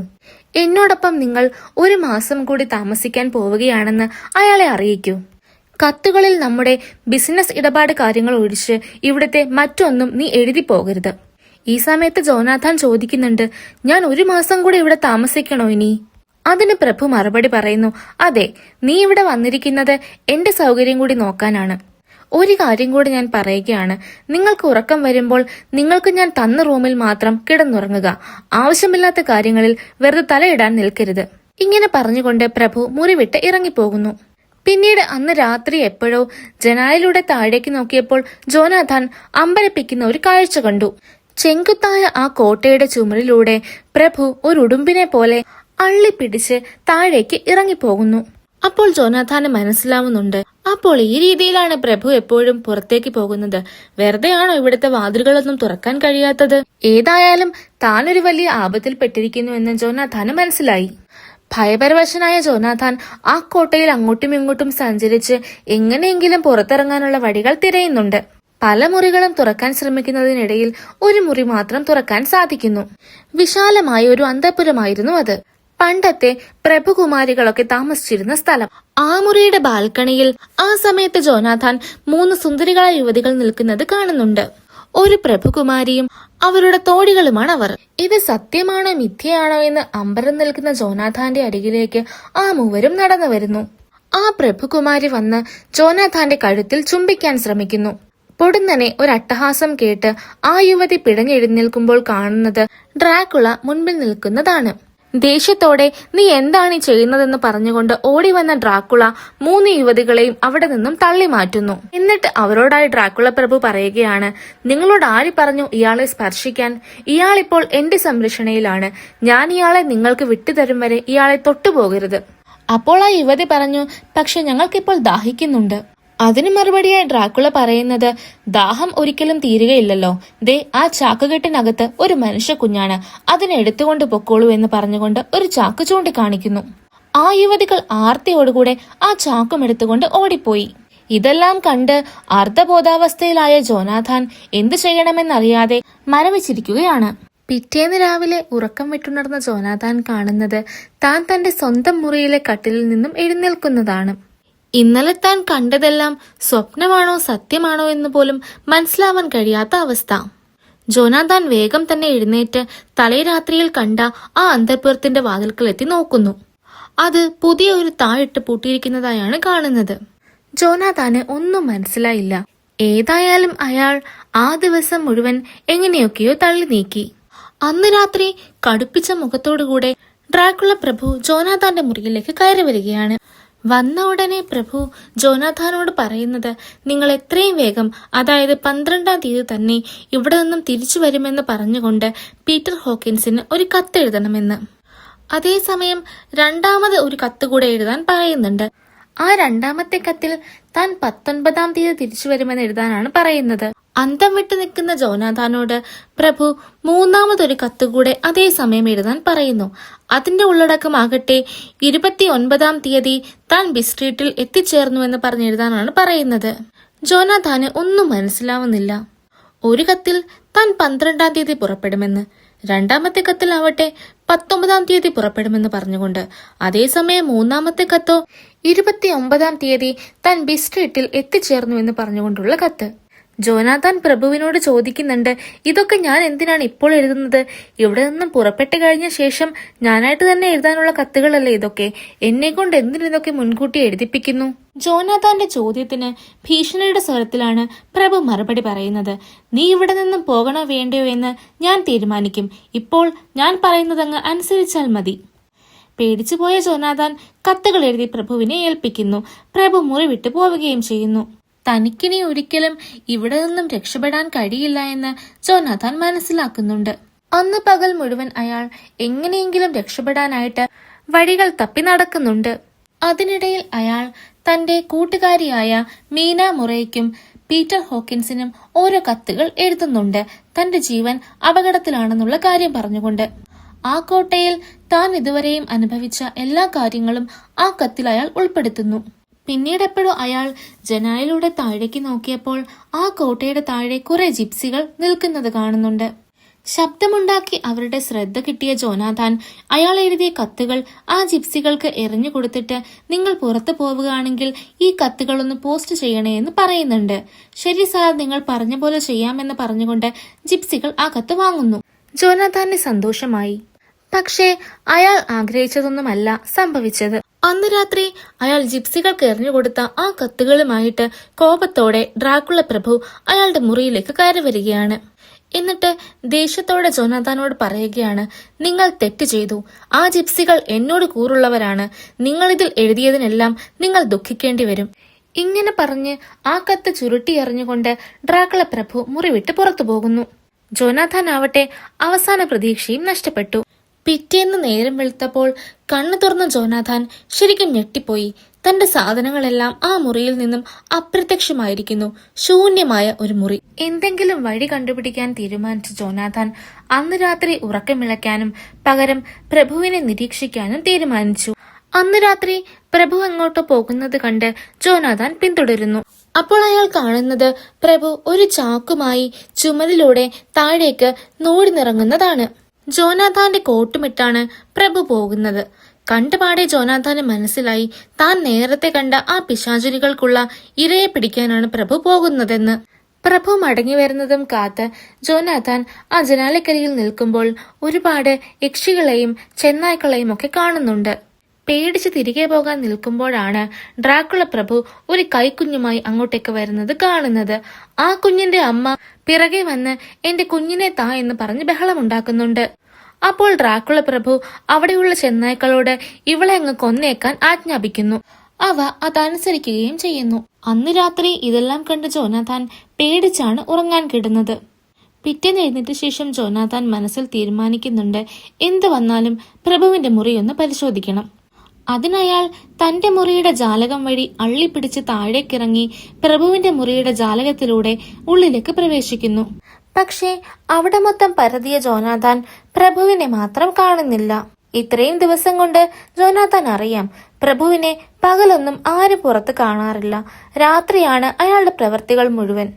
എന്നോടൊപ്പം നിങ്ങൾ 1 മാസം കൂടി താമസിക്കാൻ പോവുകയാണെന്ന് അയാളെ അറിയിക്കൂ. കത്തുകളിൽ നമ്മുടെ ബിസിനസ് ഇടപാട് കാര്യങ്ങൾ ഒഴിച്ച് ഇവിടുത്തെ മറ്റൊന്നും നീ എഴുതി പോകരുത്. ഈ സമയത്ത് ജോനാഥാൻ ചോദിക്കുന്നുണ്ട്, ഞാൻ 1 മാസം കൂടി ഇവിടെ താമസിക്കണോ ഇനി? അതിന് പ്രഭു മറുപടി പറയുന്നു, അതെ, നീ ഇവിടെ വന്നിരിക്കുന്നത് എന്റെ സൗകര്യം കൂടി നോക്കാനാണ്. ഒരു കാര്യം കൂടി ഞാൻ പറയുകയാണ്. നിങ്ങൾക്ക് ഉറക്കം വരുമ്പോൾ നിങ്ങൾക്ക് ഞാൻ തന്ന റൂമിൽ മാത്രം കിടന്നുറങ്ങുക. ആവശ്യമില്ലാത്ത കാര്യങ്ങളിൽ വെറുതെ തലയിടാൻ നിൽക്കരുത്. ഇങ്ങനെ പറഞ്ഞുകൊണ്ട് പ്രഭു മുറി വിട്ട് ഇറങ്ങിപ്പോകുന്നു. പിന്നീട് അന്ന് രാത്രി എപ്പോഴോ ജനാലിലൂടെ താഴേക്ക് നോക്കിയപ്പോൾ ജോനാഥാൻ അമ്പരപ്പിക്കുന്ന ഒരു കാഴ്ച കണ്ടു. ചെങ്കുത്തായ ആ കോട്ടയുടെ ചുമരിലൂടെ പ്രഭു ഒരു ഉടുമ്പിനെ പോലെ അള്ളിപ്പിടിച്ച് താഴേക്ക് ഇറങ്ങിപ്പോകുന്നു. അപ്പോൾ ജോനാഥാന് മനസ്സിലാവുന്നുണ്ട്, അപ്പോൾ ഈ രീതിയിലാണ് പ്രഭു എപ്പോഴും പുറത്തേക്ക് പോകുന്നത്. വെറുതെയാണോ ഇവിടുത്തെ വാതിലുകളൊന്നും തുറക്കാൻ കഴിയാത്തത്? ഏതായാലും താനൊരു വലിയ ആപത്തിൽ പെട്ടിരിക്കുന്നു എന്ന് ജോനാഥാന് മനസ്സിലായി. ഭയപരവശനായ ജോനാഥാൻ ആ കോട്ടയിൽ അങ്ങോട്ടും ഇങ്ങോട്ടും സഞ്ചരിച്ച് എങ്ങനെയെങ്കിലും പുറത്തിറങ്ങാനുള്ള വഴികൾ തിരയുന്നുണ്ട്. പല മുറികളും തുറക്കാൻ ശ്രമിക്കുന്നതിനിടയിൽ ഒരു മുറി മാത്രം തുറക്കാൻ സാധിക്കുന്നു. വിശാലമായ ഒരു അന്തഃപുരമായിരുന്നു അത്. പണ്ടത്തെ പ്രഭുകുമാരികളൊക്കെ താമസിച്ചിരുന്ന സ്ഥലം. ആ മുറിയുടെ ബാൽക്കണിയിൽ ആ സമയത്ത് ജോനാഥാൻ 3 സുന്ദരികളായ യുവതികൾ നിൽക്കുന്നത് കാണുന്നുണ്ട്. ഒരു പ്രഭുകുമാരിയും അവരുടെ തോഴികളുമാണ് അവർ. ഇത് സത്യമാണോ മിഥ്യയാണോ എന്ന് അമ്പരം നിൽക്കുന്ന ജോനാഥാന്റെ അരികിലേക്ക് ആ മൂവരും നടന്നു വരുന്നു. ആ പ്രഭുകുമാരി വന്ന് ജോനാഥാന്റെ കഴുത്തിൽ ചുംബിക്കാൻ ശ്രമിക്കുന്നു. പൊടുന്നനെ ഒരു അട്ടഹാസം കേട്ട് ആ യുവതി പിടഞ്ഞെഴുന്നേൽക്കുമ്പോൾ കാണുന്നത് ഡ്രാക്കുള മുൻപിൽ നിൽക്കുന്നതാണ്. ദേഷ്യത്തോടെ നീ എന്താണ് ഈ ചെയ്യുന്നതെന്ന് പറഞ്ഞുകൊണ്ട് ഓടി വന്ന ഡ്രാക്കുള 3 യുവതികളെയും അവിടെ നിന്നും തള്ളി മാറ്റുന്നു. എന്നിട്ട് അവരോടായി ഡ്രാക്കുള പ്രഭു പറയുകയാണ്, നിങ്ങളോട് ആര് പറഞ്ഞു ഇയാളെ സ്പർശിക്കാൻ? ഇയാളിപ്പോൾ എന്റെ സംരക്ഷണയിലാണ്. ഞാൻ ഇയാളെ നിങ്ങൾക്ക് വിട്ടുതരും വരെ ഇയാളെ തൊട്ടുപോകരുത്. അപ്പോൾ ആ യുവതി പറഞ്ഞു, പക്ഷെ ഞങ്ങൾക്കിപ്പോൾ ദാഹിക്കുന്നുണ്ട്. അതിന് മറുപടിയായി ഡ്രാക്കുള പറയുന്നത്, ദാഹം ഒരിക്കലും തീരുകയില്ലല്ലോ. ദേ ആ ചാക്കുകെട്ടിനകത്ത് ഒരു മനുഷ്യ കുഞ്ഞാണ്, അതിനെ എടുത്തുകൊണ്ട് പൊക്കോളൂ എന്ന് പറഞ്ഞുകൊണ്ട് ഒരു ചാക്ക് ചൂണ്ടിക്കാണിക്കുന്നു. ആ യുവതികൾ ആർത്തിയോടുകൂടെ ആ ചാക്കും എടുത്തുകൊണ്ട് ഓടിപ്പോയി. ഇതെല്ലാം കണ്ട് അർദ്ധബോധാവസ്ഥയിലായ ജോനാഥാൻ എന്തു ചെയ്യണമെന്നറിയാതെ മരവിച്ചിരിക്കുകയാണ്. പിറ്റേന്ന് രാവിലെ ഉറക്കം വിട്ടുണർന്ന ജോനാഥാൻ കാണുന്നത് താൻ തന്റെ സ്വന്തം മുറിയിലെ കട്ടിലിൽ നിന്നും എഴുന്നേൽക്കുന്നതാണ്. ഇന്നലെ താൻ കണ്ടതെല്ലാം സ്വപ്നമാണോ സത്യമാണോ എന്ന് പോലും മനസ്സിലാവാൻ കഴിയാത്ത അവസ്ഥ. ജോനാഥാൻ വേഗം തന്നെ എഴുന്നേറ്റ് തലേരാത്രിയിൽ കണ്ട ആ അന്തഃപുരത്തിന്റെ വാതിൽക്കലെത്തി നോക്കുന്നു. അത് പുതിയ ഒരു താഴിട്ട് പൂട്ടിയിരിക്കുന്നതായാണ് കാണുന്നത്. ജോനാഥാന് ഒന്നും മനസ്സിലായില്ല. ഏതായാലും അയാൾ ആ ദിവസം മുഴുവൻ എങ്ങനെയൊക്കെയോ തള്ളി നീക്കി. അന്ന് രാത്രി കടുപ്പിച്ച മുഖത്തോടുകൂടെ ഡ്രാക്കുള പ്രഭു ജോനാഥാന്റെ മുറിയിലേക്ക് കയറി വരികയാണ്. വന്ന ഉടനെ പ്രഭു ജോനാഥാനോട് പറയുന്നത്, നിങ്ങൾ എത്രയും വേഗം, അതായത് 12-ാം തീയതി തന്നെ ഇവിടെ നിന്നും തിരിച്ചു വരുമെന്ന് പറഞ്ഞുകൊണ്ട് പീറ്റർ ഹോക്കിൻസിന് ഒരു കത്തെഴുതണമെന്ന്. അതേസമയം 2ാമത് ഒരു കത്ത് കൂടെ എഴുതാൻ പറയുന്നുണ്ട്. ആ 2ാമത്തെ കത്തിൽ താൻ 19-ാം തീയതി തിരിച്ചു വരുമെന്ന് എഴുതാനാണ് പറയുന്നത്. അന്തം വിട്ട് നിൽക്കുന്ന ജോനാഥാനോട് പ്രഭു 3ാമതൊരു കത്തുകൂടെ അതേസമയം എഴുതാൻ പറയുന്നു. അതിന്റെ ഉള്ളടക്കമാകട്ടെ 29-ാം തീയതി താൻ ബിസ്ട്രീറ്റിൽ എത്തിച്ചേർന്നുവെന്ന് പറഞ്ഞെഴുതാനാണ് പറയുന്നത്. ജോനാഥാന് ഒന്നും മനസ്സിലാവുന്നില്ല. ഒരു കത്തിൽ താൻ 12-ാം തീയതി പുറപ്പെടുമെന്ന്, 2ാമത്തെ കത്തിലാവട്ടെ 19-ാം തീയതി പുറപ്പെടുമെന്ന് പറഞ്ഞുകൊണ്ട്, അതേസമയം 3ാമത്തെ കത്തോ 29-ാം തീയതി താൻ ബിസ്ട്രീറ്റിൽ എത്തിച്ചേർന്നുവെന്ന് പറഞ്ഞുകൊണ്ടുള്ള കത്ത്. ജോനാഥാൻ പ്രഭുവിനോട് ചോദിക്കുന്നുണ്ട്, ഇതൊക്കെ ഞാൻ എന്തിനാണ് ഇപ്പോൾ എഴുതുന്നത്? ഇവിടെ നിന്നും പുറപ്പെട്ടു കഴിഞ്ഞ ശേഷം ഞാനായിട്ട് തന്നെ എഴുതാനുള്ള കത്തുകളല്ലേ ഇതൊക്കെ? എന്നെ കൊണ്ട് എന്തിനിതൊക്കെ മുൻകൂട്ടി എഴുതിപ്പിക്കുന്നു? ജോനാഥാന്റെ ചോദ്യത്തിന് ഭീഷണിയുടെ സ്വരത്തിലാണ് പ്രഭു മറുപടി പറയുന്നത്. നീ ഇവിടെ നിന്നും പോകണോ വേണ്ടയോ എന്ന് ഞാൻ തീരുമാനിക്കും. ഇപ്പോൾ ഞാൻ പറയുന്നതങ്ങ് അനുസരിച്ചാൽ മതി. പേടിച്ചുപോയ ജോനാഥാൻ കത്തുകൾ എഴുതി പ്രഭുവിനെ ഏൽപ്പിക്കുന്നു. പ്രഭു മുറി വിട്ടു പോവുകയും ചെയ്യുന്നു. തനിക്കിനി ഒരിക്കലും ഇവിടെ നിന്നും രക്ഷപ്പെടാൻ കഴിയില്ല എന്ന് ജോനാഥാൻ മനസ്സിലാക്കുന്നുണ്ട്. അന്ന് പകൽ മുഴുവൻ അയാൾ എങ്ങനെയെങ്കിലും രക്ഷപ്പെടാനായിട്ട് വഴികൾ തപ്പി നടക്കുന്നുണ്ട്. അതിനിടയിൽ അയാൾ തന്റെ കൂട്ടുകാരിയായ മീന മുറയ്ക്കും പീറ്റർ ഹോക്കിൻസിനും ഓരോ കത്തുകൾ എഴുതുന്നുണ്ട്, തന്റെ ജീവൻ അപകടത്തിലാണെന്നുള്ള കാര്യം പറഞ്ഞുകൊണ്ട്. ആ കോട്ടയിൽ താൻ ഇതുവരെയും അനുഭവിച്ച എല്ലാ കാര്യങ്ങളും ആ കത്തിൽ അയാൾ ഉൾപ്പെടുത്തുന്നു. പിന്നീട് എപ്പോഴും അയാൾ ജനാലിലൂടെ താഴേക്ക് നോക്കിയപ്പോൾ ആ കോട്ടയുടെ താഴെ കുറെ ജിപ്സികൾ നിൽക്കുന്നത് കാണുന്നുണ്ട്. ശബ്ദമുണ്ടാക്കി അവരുടെ ശ്രദ്ധ കിട്ടിയ ജോനാഥാൻ അയാൾ എഴുതിയ കത്തുകൾ ആ ജിപ്സികൾക്ക് എറിഞ്ഞു കൊടുത്തിട്ട്, നിങ്ങൾ പുറത്തു പോവുകയാണെങ്കിൽ ഈ കത്തുകളൊന്ന് പോസ്റ്റ് ചെയ്യണേ എന്ന് പറയുന്നുണ്ട്. ശരി സാർ, നിങ്ങൾ പറഞ്ഞ പോലെ ചെയ്യാമെന്ന് പറഞ്ഞുകൊണ്ട് ജിപ്സികൾ ആ കത്ത് വാങ്ങുന്നു. ജോനാഥാന് സന്തോഷമായി. പക്ഷേ അയാൾ ആഗ്രഹിച്ചതൊന്നുമല്ല സംഭവിച്ചത്. അന്ന് രാത്രി അയാൾ ജിപ്സികൾക്ക് എറിഞ്ഞുകൊടുത്ത ആ കത്തുകളുമായിട്ട് കോപത്തോടെ ഡ്രാക്കുള പ്രഭു അയാളുടെ മുറിയിലേക്ക് കയറി വരികയാണ്. എന്നിട്ട് ദേഷ്യത്തോടെ ജോനാഥാനോട് പറയുകയാണ്, നിങ്ങൾ തെറ്റ് ചെയ്തു. ആ ജിപ്സികൾ എന്നോട് കൂറുള്ളവരാണ്. നിങ്ങൾ ഇതിൽ എഴുതിയതിനെല്ലാം നിങ്ങൾ ദുഃഖിക്കേണ്ടി വരും. ഇങ്ങനെ പറഞ്ഞ് ആ കത്ത് ചുരുട്ടി എറിഞ്ഞുകൊണ്ട് ഡ്രാക്കുള പ്രഭു മുറി വിട്ട് പുറത്തു പോകുന്നു. ജോനാഥാൻ ആവട്ടെ അവസാന പ്രതീക്ഷയും നഷ്ടപ്പെട്ടു. പിറ്റേന്ന് നേരം വെളുത്തപ്പോൾ കണ്ണു തുറന്ന ജോനാഥാൻ ശരിക്കും ഞെട്ടിപ്പോയി. തന്റെ സാധനങ്ങളെല്ലാം ആ മുറിയിൽ നിന്നും അപ്രത്യക്ഷമായിരിക്കുന്നു. ശൂന്യമായ ഒരു മുറി. എന്തെങ്കിലും വഴി കണ്ടുപിടിക്കാൻ തീരുമാനിച്ച ജോനാഥാൻ അന്ന് രാത്രി ഉറക്കമിളയ്ക്കാനും പകരം പ്രഭുവിനെ നിരീക്ഷിക്കാനും തീരുമാനിച്ചു. അന്ന് രാത്രി പ്രഭു എങ്ങോട്ടോ പോകുന്നത് കണ്ട് ജോനാഥാൻ പിന്തുടരുന്നു. അപ്പോൾ അയാൾ കാണുന്നത് പ്രഭു ഒരു ചാക്കുമായി ചുമലിലൂടെ താഴേക്ക് നോടിനിറങ്ങുന്നതാണ്. ജോനാഥാന്റെ കോട്ടുമിട്ടാണ് പ്രഭു പോകുന്നത്. കണ്ടുപാടെ ജോനാഥാന് മനസ്സിലായി താൻ നേരത്തെ കണ്ട ആ പിശാചുരികൾക്കുള്ള ഇരയെ പിടിക്കാനാണ് പ്രഭു പോകുന്നതെന്ന്. പ്രഭു മടങ്ങി വരുന്നതും കാത്ത് ജോനാഥാൻ ആ ജനാലക്കരിയിൽ നിൽക്കുമ്പോൾ ഒരുപാട് യക്ഷികളെയും ചെന്നായ്ക്കളെയും ഒക്കെ കാണുന്നുണ്ട്. പേടിച്ച് തിരികെ പോകാൻ നിൽക്കുമ്പോഴാണ് ഡ്രാക്കുള പ്രഭു ഒരു കൈക്കുഞ്ഞുമായി അങ്ങോട്ടേക്ക് വരുന്നത് കാണുന്നത്. ആ കുഞ്ഞിന്റെ അമ്മ പിറകെ വന്ന് എന്റെ കുഞ്ഞിനെ താ എന്ന് പറഞ്ഞ് ബഹളമുണ്ടാക്കുന്നുണ്ട്. അപ്പോൾ ഡ്രാക്കുള പ്രഭു അവിടെയുള്ള ചെന്നായ്ക്കളോട് ഇവളെ അങ്ങ് കൊന്നേക്കാൻ ആജ്ഞാപിക്കുന്നു. അവ അതനുസരിക്കുകയും ചെയ്യുന്നു. അന്ന് രാത്രി ഇതെല്ലാം കണ്ട് ജോനാഥാൻ പേടിച്ചാണ് ഉറങ്ങാൻ കിടന്നത്. പിറ്റേന്ന് എഴുന്നേറ്റ ശേഷം ജോനാഥാൻ മനസ്സിൽ തീരുമാനിക്കുന്നുണ്ട്, എന്ത് വന്നാലും പ്രഭുവിന്റെ മുറിയൊന്ന് പരിശോധിക്കണം. അതിനയാൾ തന്റെ മുറിയുടെ ജാലകം വഴി അള്ളിപ്പിടിച്ച് താഴേക്കിറങ്ങി പ്രഭുവിന്റെ മുറിയുടെ ജാലകത്തിലൂടെ ഉള്ളിലേക്ക് പ്രവേശിക്കുന്നു. പക്ഷേ അവിടെ മൊത്തം പരതിയ ജോനാഥാൻ പ്രഭുവിനെ മാത്രം കാണുന്നില്ല. ഇത്രയും ദിവസം കൊണ്ട് ജോനാഥാൻ അറിയാം, പ്രഭുവിനെ പകലൊന്നും ആരും പുറത്ത് കാണാറില്ല. രാത്രിയാണ് അയാളുടെ പ്രവൃത്തികൾ മുഴുവൻ.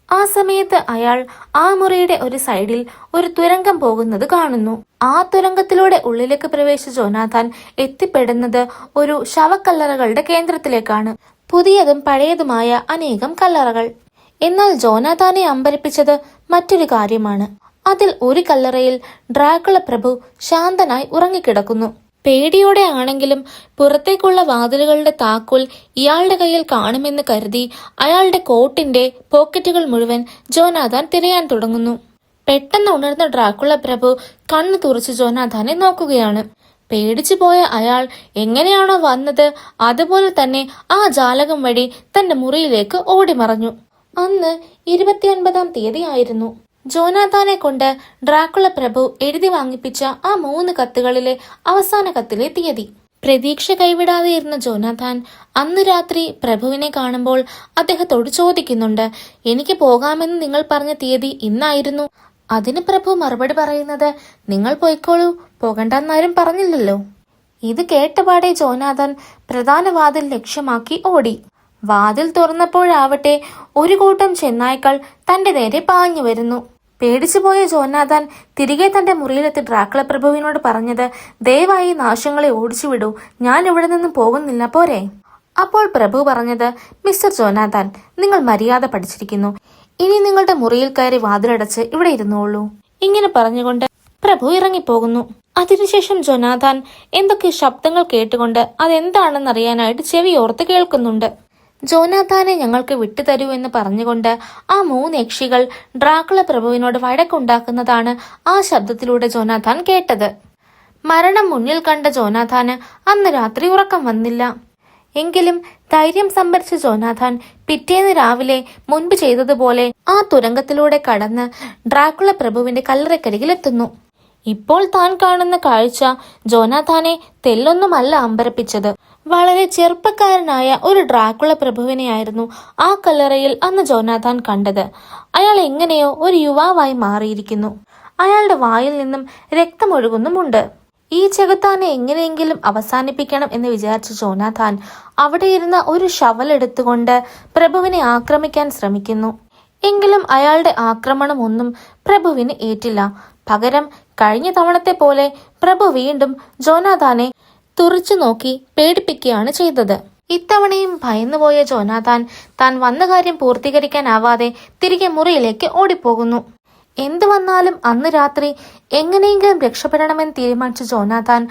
ആ സമയത്ത് അയാൾ ആ മുറിയുടെ ഒരു സൈഡിൽ ഒരു തുരങ്കം പോകുന്നത് കാണുന്നു. ആ തുരങ്കത്തിലൂടെ ഉള്ളിലേക്ക് പ്രവേശിച്ച ജോനാഥാൻ എത്തിപ്പെടുന്നത് ഒരു ശവക്കല്ലറകളുടെ കേന്ദ്രത്തിലേക്കാണ്. പുതിയതും പഴയതുമായ അനേകം കല്ലറകൾ. എന്നാൽ ജോനാഥാനെ അമ്പരപ്പിച്ചത് മറ്റൊരു കാര്യമാണ്. അതിൽ ഒരു കല്ലറയിൽ ഡ്രാക്കുള പ്രഭു ശാന്തനായി ഉറങ്ങിക്കിടക്കുന്നു. പേടിയോടെ ആണെങ്കിലും പുറത്തേക്കുള്ള വാതിലുകളുടെ താക്കോൽ ഇയാളുടെ കയ്യിൽ കാണുമെന്ന് കരുതി അയാളുടെ കോട്ടിന്റെ പോക്കറ്റുകൾ മുഴുവൻ ജോനാഥാൻ തിരയാൻ തുടങ്ങുന്നു. പെട്ടെന്ന് ഉണർന്ന ഡ്രാക്കുള പ്രഭു കണ്ണു തുറച്ച് ജോനാഥാനെ നോക്കുകയാണ്. പേടിച്ചു പോയ അയാൾ എങ്ങനെയാണോ വന്നത് അതുപോലെ തന്നെ ആ ജാലകം വഴി തന്റെ മുറിയിലേക്ക് ഓടിമറഞ്ഞു. അന്ന് 29-ാം തീയതി ആയിരുന്നു. ജോനാഥാനെ കൊണ്ട് ഡ്രാക്കുള പ്രഭു എഴുതി വാങ്ങിപ്പിച്ച ആ 3 കത്തുകളിലെ അവസാന കത്തിലെ തീയതി. പ്രതീക്ഷ കൈവിടാതെ ഇരുന്ന ജോനാഥാൻ അന്ന് രാത്രി പ്രഭുവിനെ കാണുമ്പോൾ അദ്ദേഹത്തോട് ചോദിക്കുന്നുണ്ട്, എനിക്ക് പോകാമെന്ന് നിങ്ങൾ പറഞ്ഞ തീയതി ഇന്നായിരുന്നു. അതിന് പ്രഭു മറുപടി പറയുന്നത്, നിങ്ങൾ പോയിക്കോളൂ, പോകണ്ടെന്നാരും പറഞ്ഞില്ലല്ലോ. ഇത് കേട്ടപാടെ ജോനാഥാൻ പ്രധാന വാതിൽ ലക്ഷ്യമാക്കി ഓടി. വാതിൽ തുറന്നപ്പോഴാവട്ടെ ഒരു കൂട്ടം ചെന്നായ്ക്കൾ തന്റെ നേരെ പാഞ്ഞു വരുന്നു. പേടിച്ചുപോയ ജോനാഥാൻ തിരികെ തന്റെ മുറിയിലെത്തി ഡ്രാക്കുള പ്രഭുവിനോട് പറഞ്ഞത്, ദയവായി നാശങ്ങളെ ഓടിച്ചുവിടൂ, ഞാൻ ഇവിടെ നിന്നും പോകുന്നില്ല, പോരെ. അപ്പോൾ പ്രഭു പറഞ്ഞത്, മിസ്റ്റർ ജോനാഥാൻ, നിങ്ങൾ മര്യാദ പഠിച്ചിരിക്കുന്നു. ഇനി നിങ്ങളുടെ മുറിയിൽ കയറി വാതിലടച്ച് ഇവിടെ ഇരുന്നോളൂ. ഇങ്ങനെ പറഞ്ഞുകൊണ്ട് പ്രഭു ഇറങ്ങിപ്പോകുന്നു. അതിനുശേഷം ജോനാഥാൻ എന്തൊക്കെ ശബ്ദങ്ങൾ കേട്ടുകൊണ്ട് അതെന്താണെന്നറിയാനായിട്ട് ചെവിയോർത്ത് കേൾക്കുന്നുണ്ട്. ജോനാഥാനെ ഞങ്ങൾക്ക് വിട്ടുതരൂ എന്ന് പറഞ്ഞുകൊണ്ട് ആ 3 യക്ഷികൾ ഡ്രാക്കുള പ്രഭുവിനോട് വഴക്കുണ്ടാക്കുന്നതാണ് ആ ശബ്ദത്തിലൂടെ ജോനാഥാൻ കേട്ടത്. മരണം മുന്നിൽ കണ്ട ജോനാഥാന് അന്ന് രാത്രി ഉറക്കം വന്നില്ല. എങ്കിലും ധൈര്യം സംഭരിച്ച ജോനാഥാൻ പിറ്റേന്ന് രാവിലെ മുൻപ് ചെയ്തതുപോലെ ആ തുരങ്കത്തിലൂടെ കടന്ന് ഡ്രാക്കുള പ്രഭുവിന്റെ കല്ലറക്കരികിലെത്തുന്നു. ഇപ്പോൾ താൻ കാണുന്ന കാഴ്ച ജോനാഥാനെ തെല്ലൊന്നുമല്ല അമ്പരപ്പിച്ചത്. വളരെ ചെറുപ്പക്കാരനായ ഒരു ഡ്രാക്കുള പ്രഭുവിനെയായിരുന്നു ആ കല്ലറയിൽ അന്ന് ജോനാഥാൻ കണ്ടത്. അയാൾ എങ്ങനെയോ ഒരു യുവാവായി മാറിയിരിക്കുന്നു. അയാളുടെ വായിൽ നിന്നും രക്തമൊഴുകുന്നുമുണ്ട്. ഈ ചെകുത്താനെ എങ്ങനെയെങ്കിലും അവസാനിപ്പിക്കണം എന്ന് വിചാരിച്ച ജോനാഥാൻ അവിടെ ഇരുന്ന ഒരു ഷവലെടുത്തുകൊണ്ട് പ്രഭുവിനെ ആക്രമിക്കാൻ ശ്രമിക്കുന്നു. എങ്കിലും അയാളുടെ ആക്രമണം ഒന്നും പ്രഭുവിന് ഏറ്റില്ല. പകരം കഴിഞ്ഞ തവണത്തെ പോലെ പ്രഭു വീണ്ടും ജോനാഥാനെ തുറിച്ചു നോക്കി പേടിപ്പിക്കുകയാണ് ചെയ്തത്. ഇത്തവണയും ഭയന്നുപോയ ജോനാഥാൻ താൻ വന്ന കാര്യം പൂർത്തീകരിക്കാനാവാതെ തിരികെ മുറിയിലേക്ക് ഓടിപ്പോകുന്നു. എന്തു വന്നാലും അന്ന് രാത്രി എങ്ങനെയെങ്കിലും രക്ഷപ്പെടണമെന്ന് തീരുമാനിച്ച ജോനാഥാൻ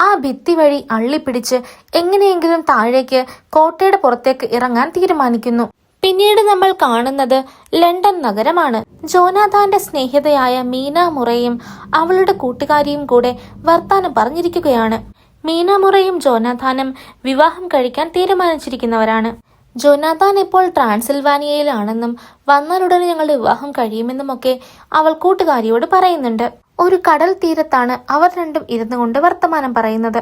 ആ ഭിത്തി വഴി അള്ളിപ്പിടിച്ച് എങ്ങനെയെങ്കിലും താഴേക്ക് കോട്ടയുടെ പുറത്തേക്ക് ഇറങ്ങാൻ തീരുമാനിക്കുന്നു. പിന്നീട് നമ്മൾ കാണുന്നത് ലണ്ടൻ നഗരമാണ്. ജോനാഥാന്റെ സ്നേഹിതയായ മീന മുറയും അവളുടെ കൂട്ടുകാരിയും കൂടെ വർത്താനം പറഞ്ഞിരിക്കുകയാണ്. മീന മുറയും ജോനാഥാനും വിവാഹം കഴിക്കാൻ തീരുമാനിച്ചിരിക്കുന്നവരാണ്. ജോനാഥാൻ ഇപ്പോൾ ട്രാൻസിൽവാനിയയിലാണെന്നും വന്നാലുടനെ ഞങ്ങളുടെ വിവാഹം കഴിയുമെന്നുമൊക്കെ അവൾ കൂട്ടുകാരിയോട് പറയുന്നുണ്ട്. ഒരു കടൽ തീരത്താണ് അവർ രണ്ടും ഇരുന്നു കൊണ്ട് വർത്തമാനം പറയുന്നത്.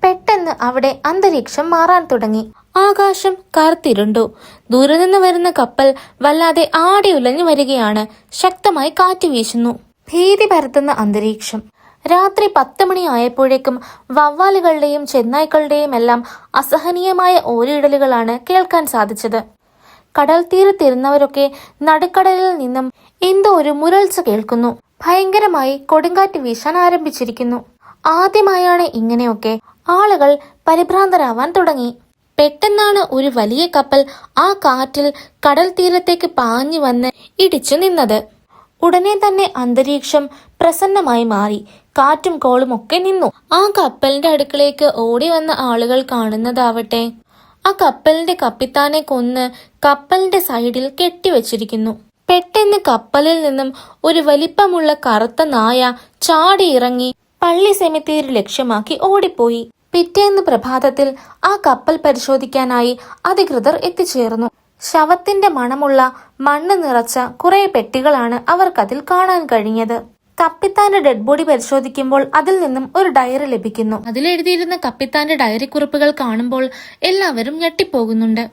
പെട്ടെന്ന് അവിടെ അന്തരീക്ഷം മാറാൻ തുടങ്ങി. ആകാശം കറുത്തിരുണ്ടു. ദൂരെ നിന്ന് വരുന്ന കപ്പൽ വല്ലാതെ ആടി ഉലഞ്ഞു വരികയാണ്. ശക്തമായി കാറ്റ് വീശുന്നു. ഭീതി പരത്തുന്ന അന്തരീക്ഷം. രാത്രി 10 മണി ആയപ്പോഴേക്കും വവ്വാലുകളുടെയും ചെന്നായ്ക്കളുടെയും എല്ലാം അസഹനീയമായ ഓരിയിടലുകളാണ് കേൾക്കാൻ സാധിച്ചത്. കടൽ തീരത്തിരുന്നവരൊക്കെ നടുക്കടലിൽ നിന്നും എന്തോ ഒരു മുരൾച്ച കേൾക്കുന്നു. ഭയങ്കരമായി കൊടുങ്കാറ്റ് വീശാൻ ആരംഭിച്ചിരിക്കുന്നു. ആദ്യമായാണ് ഇങ്ങനെയൊക്കെ. ആളുകൾ പരിഭ്രാന്തരാവാൻ തുടങ്ങി. പെട്ടെന്നാണ് ഒരു വലിയ കപ്പൽ ആ കാറ്റിൽ കടൽ തീരത്തേക്ക് പാഞ്ഞു വന്ന് ഇടിച്ചു നിന്നത്. ഉടനെ തന്നെ അന്തരീക്ഷം പ്രസന്നമായി മാറി. കാറ്റും കോളും ഒക്കെ നിന്നു. ആ കപ്പലിന്റെ അടുക്കളേക്ക് ഓടി വന്ന ആളുകൾ കാണുന്നതാവട്ടെ, ആ കപ്പലിന്റെ കപ്പിത്താനെ കൊന്ന് കപ്പലിന്റെ സൈഡിൽ കെട്ടിവെച്ചിരിക്കുന്നു. പെട്ടെന്ന് കപ്പലിൽ നിന്നും ഒരു വലിപ്പമുള്ള കറുത്ത നായ ചാടി ഇറങ്ങി പള്ളി സെമിത്തേരി ലക്ഷ്യമാക്കി ഓടിപ്പോയി. പിറ്റേന്ന് പ്രഭാതത്തിൽ ആ കപ്പൽ പരിശോധിക്കാനായി അധികൃതർ എത്തിച്ചേർന്നു. ശവത്തിന്റെ മണമുള്ള മണ്ണ് നിറച്ച കുറെ പെട്ടികളാണ് അവർക്കതിൽ കാണാൻ കഴിഞ്ഞത്. കപ്പിത്താന്റെ ഡെഡ് ബോഡി പരിശോധിക്കുമ്പോൾ അതിൽ നിന്നും ഒരു ഡയറി ലഭിക്കുന്നു. അതിലെഴുതിയിരുന്ന കപ്പിത്താന്റെ ഡയറി കുറിപ്പുകൾ കാണുമ്പോൾ എല്ലാവരും ഞെട്ടിപ്പോകുന്നുണ്ട്.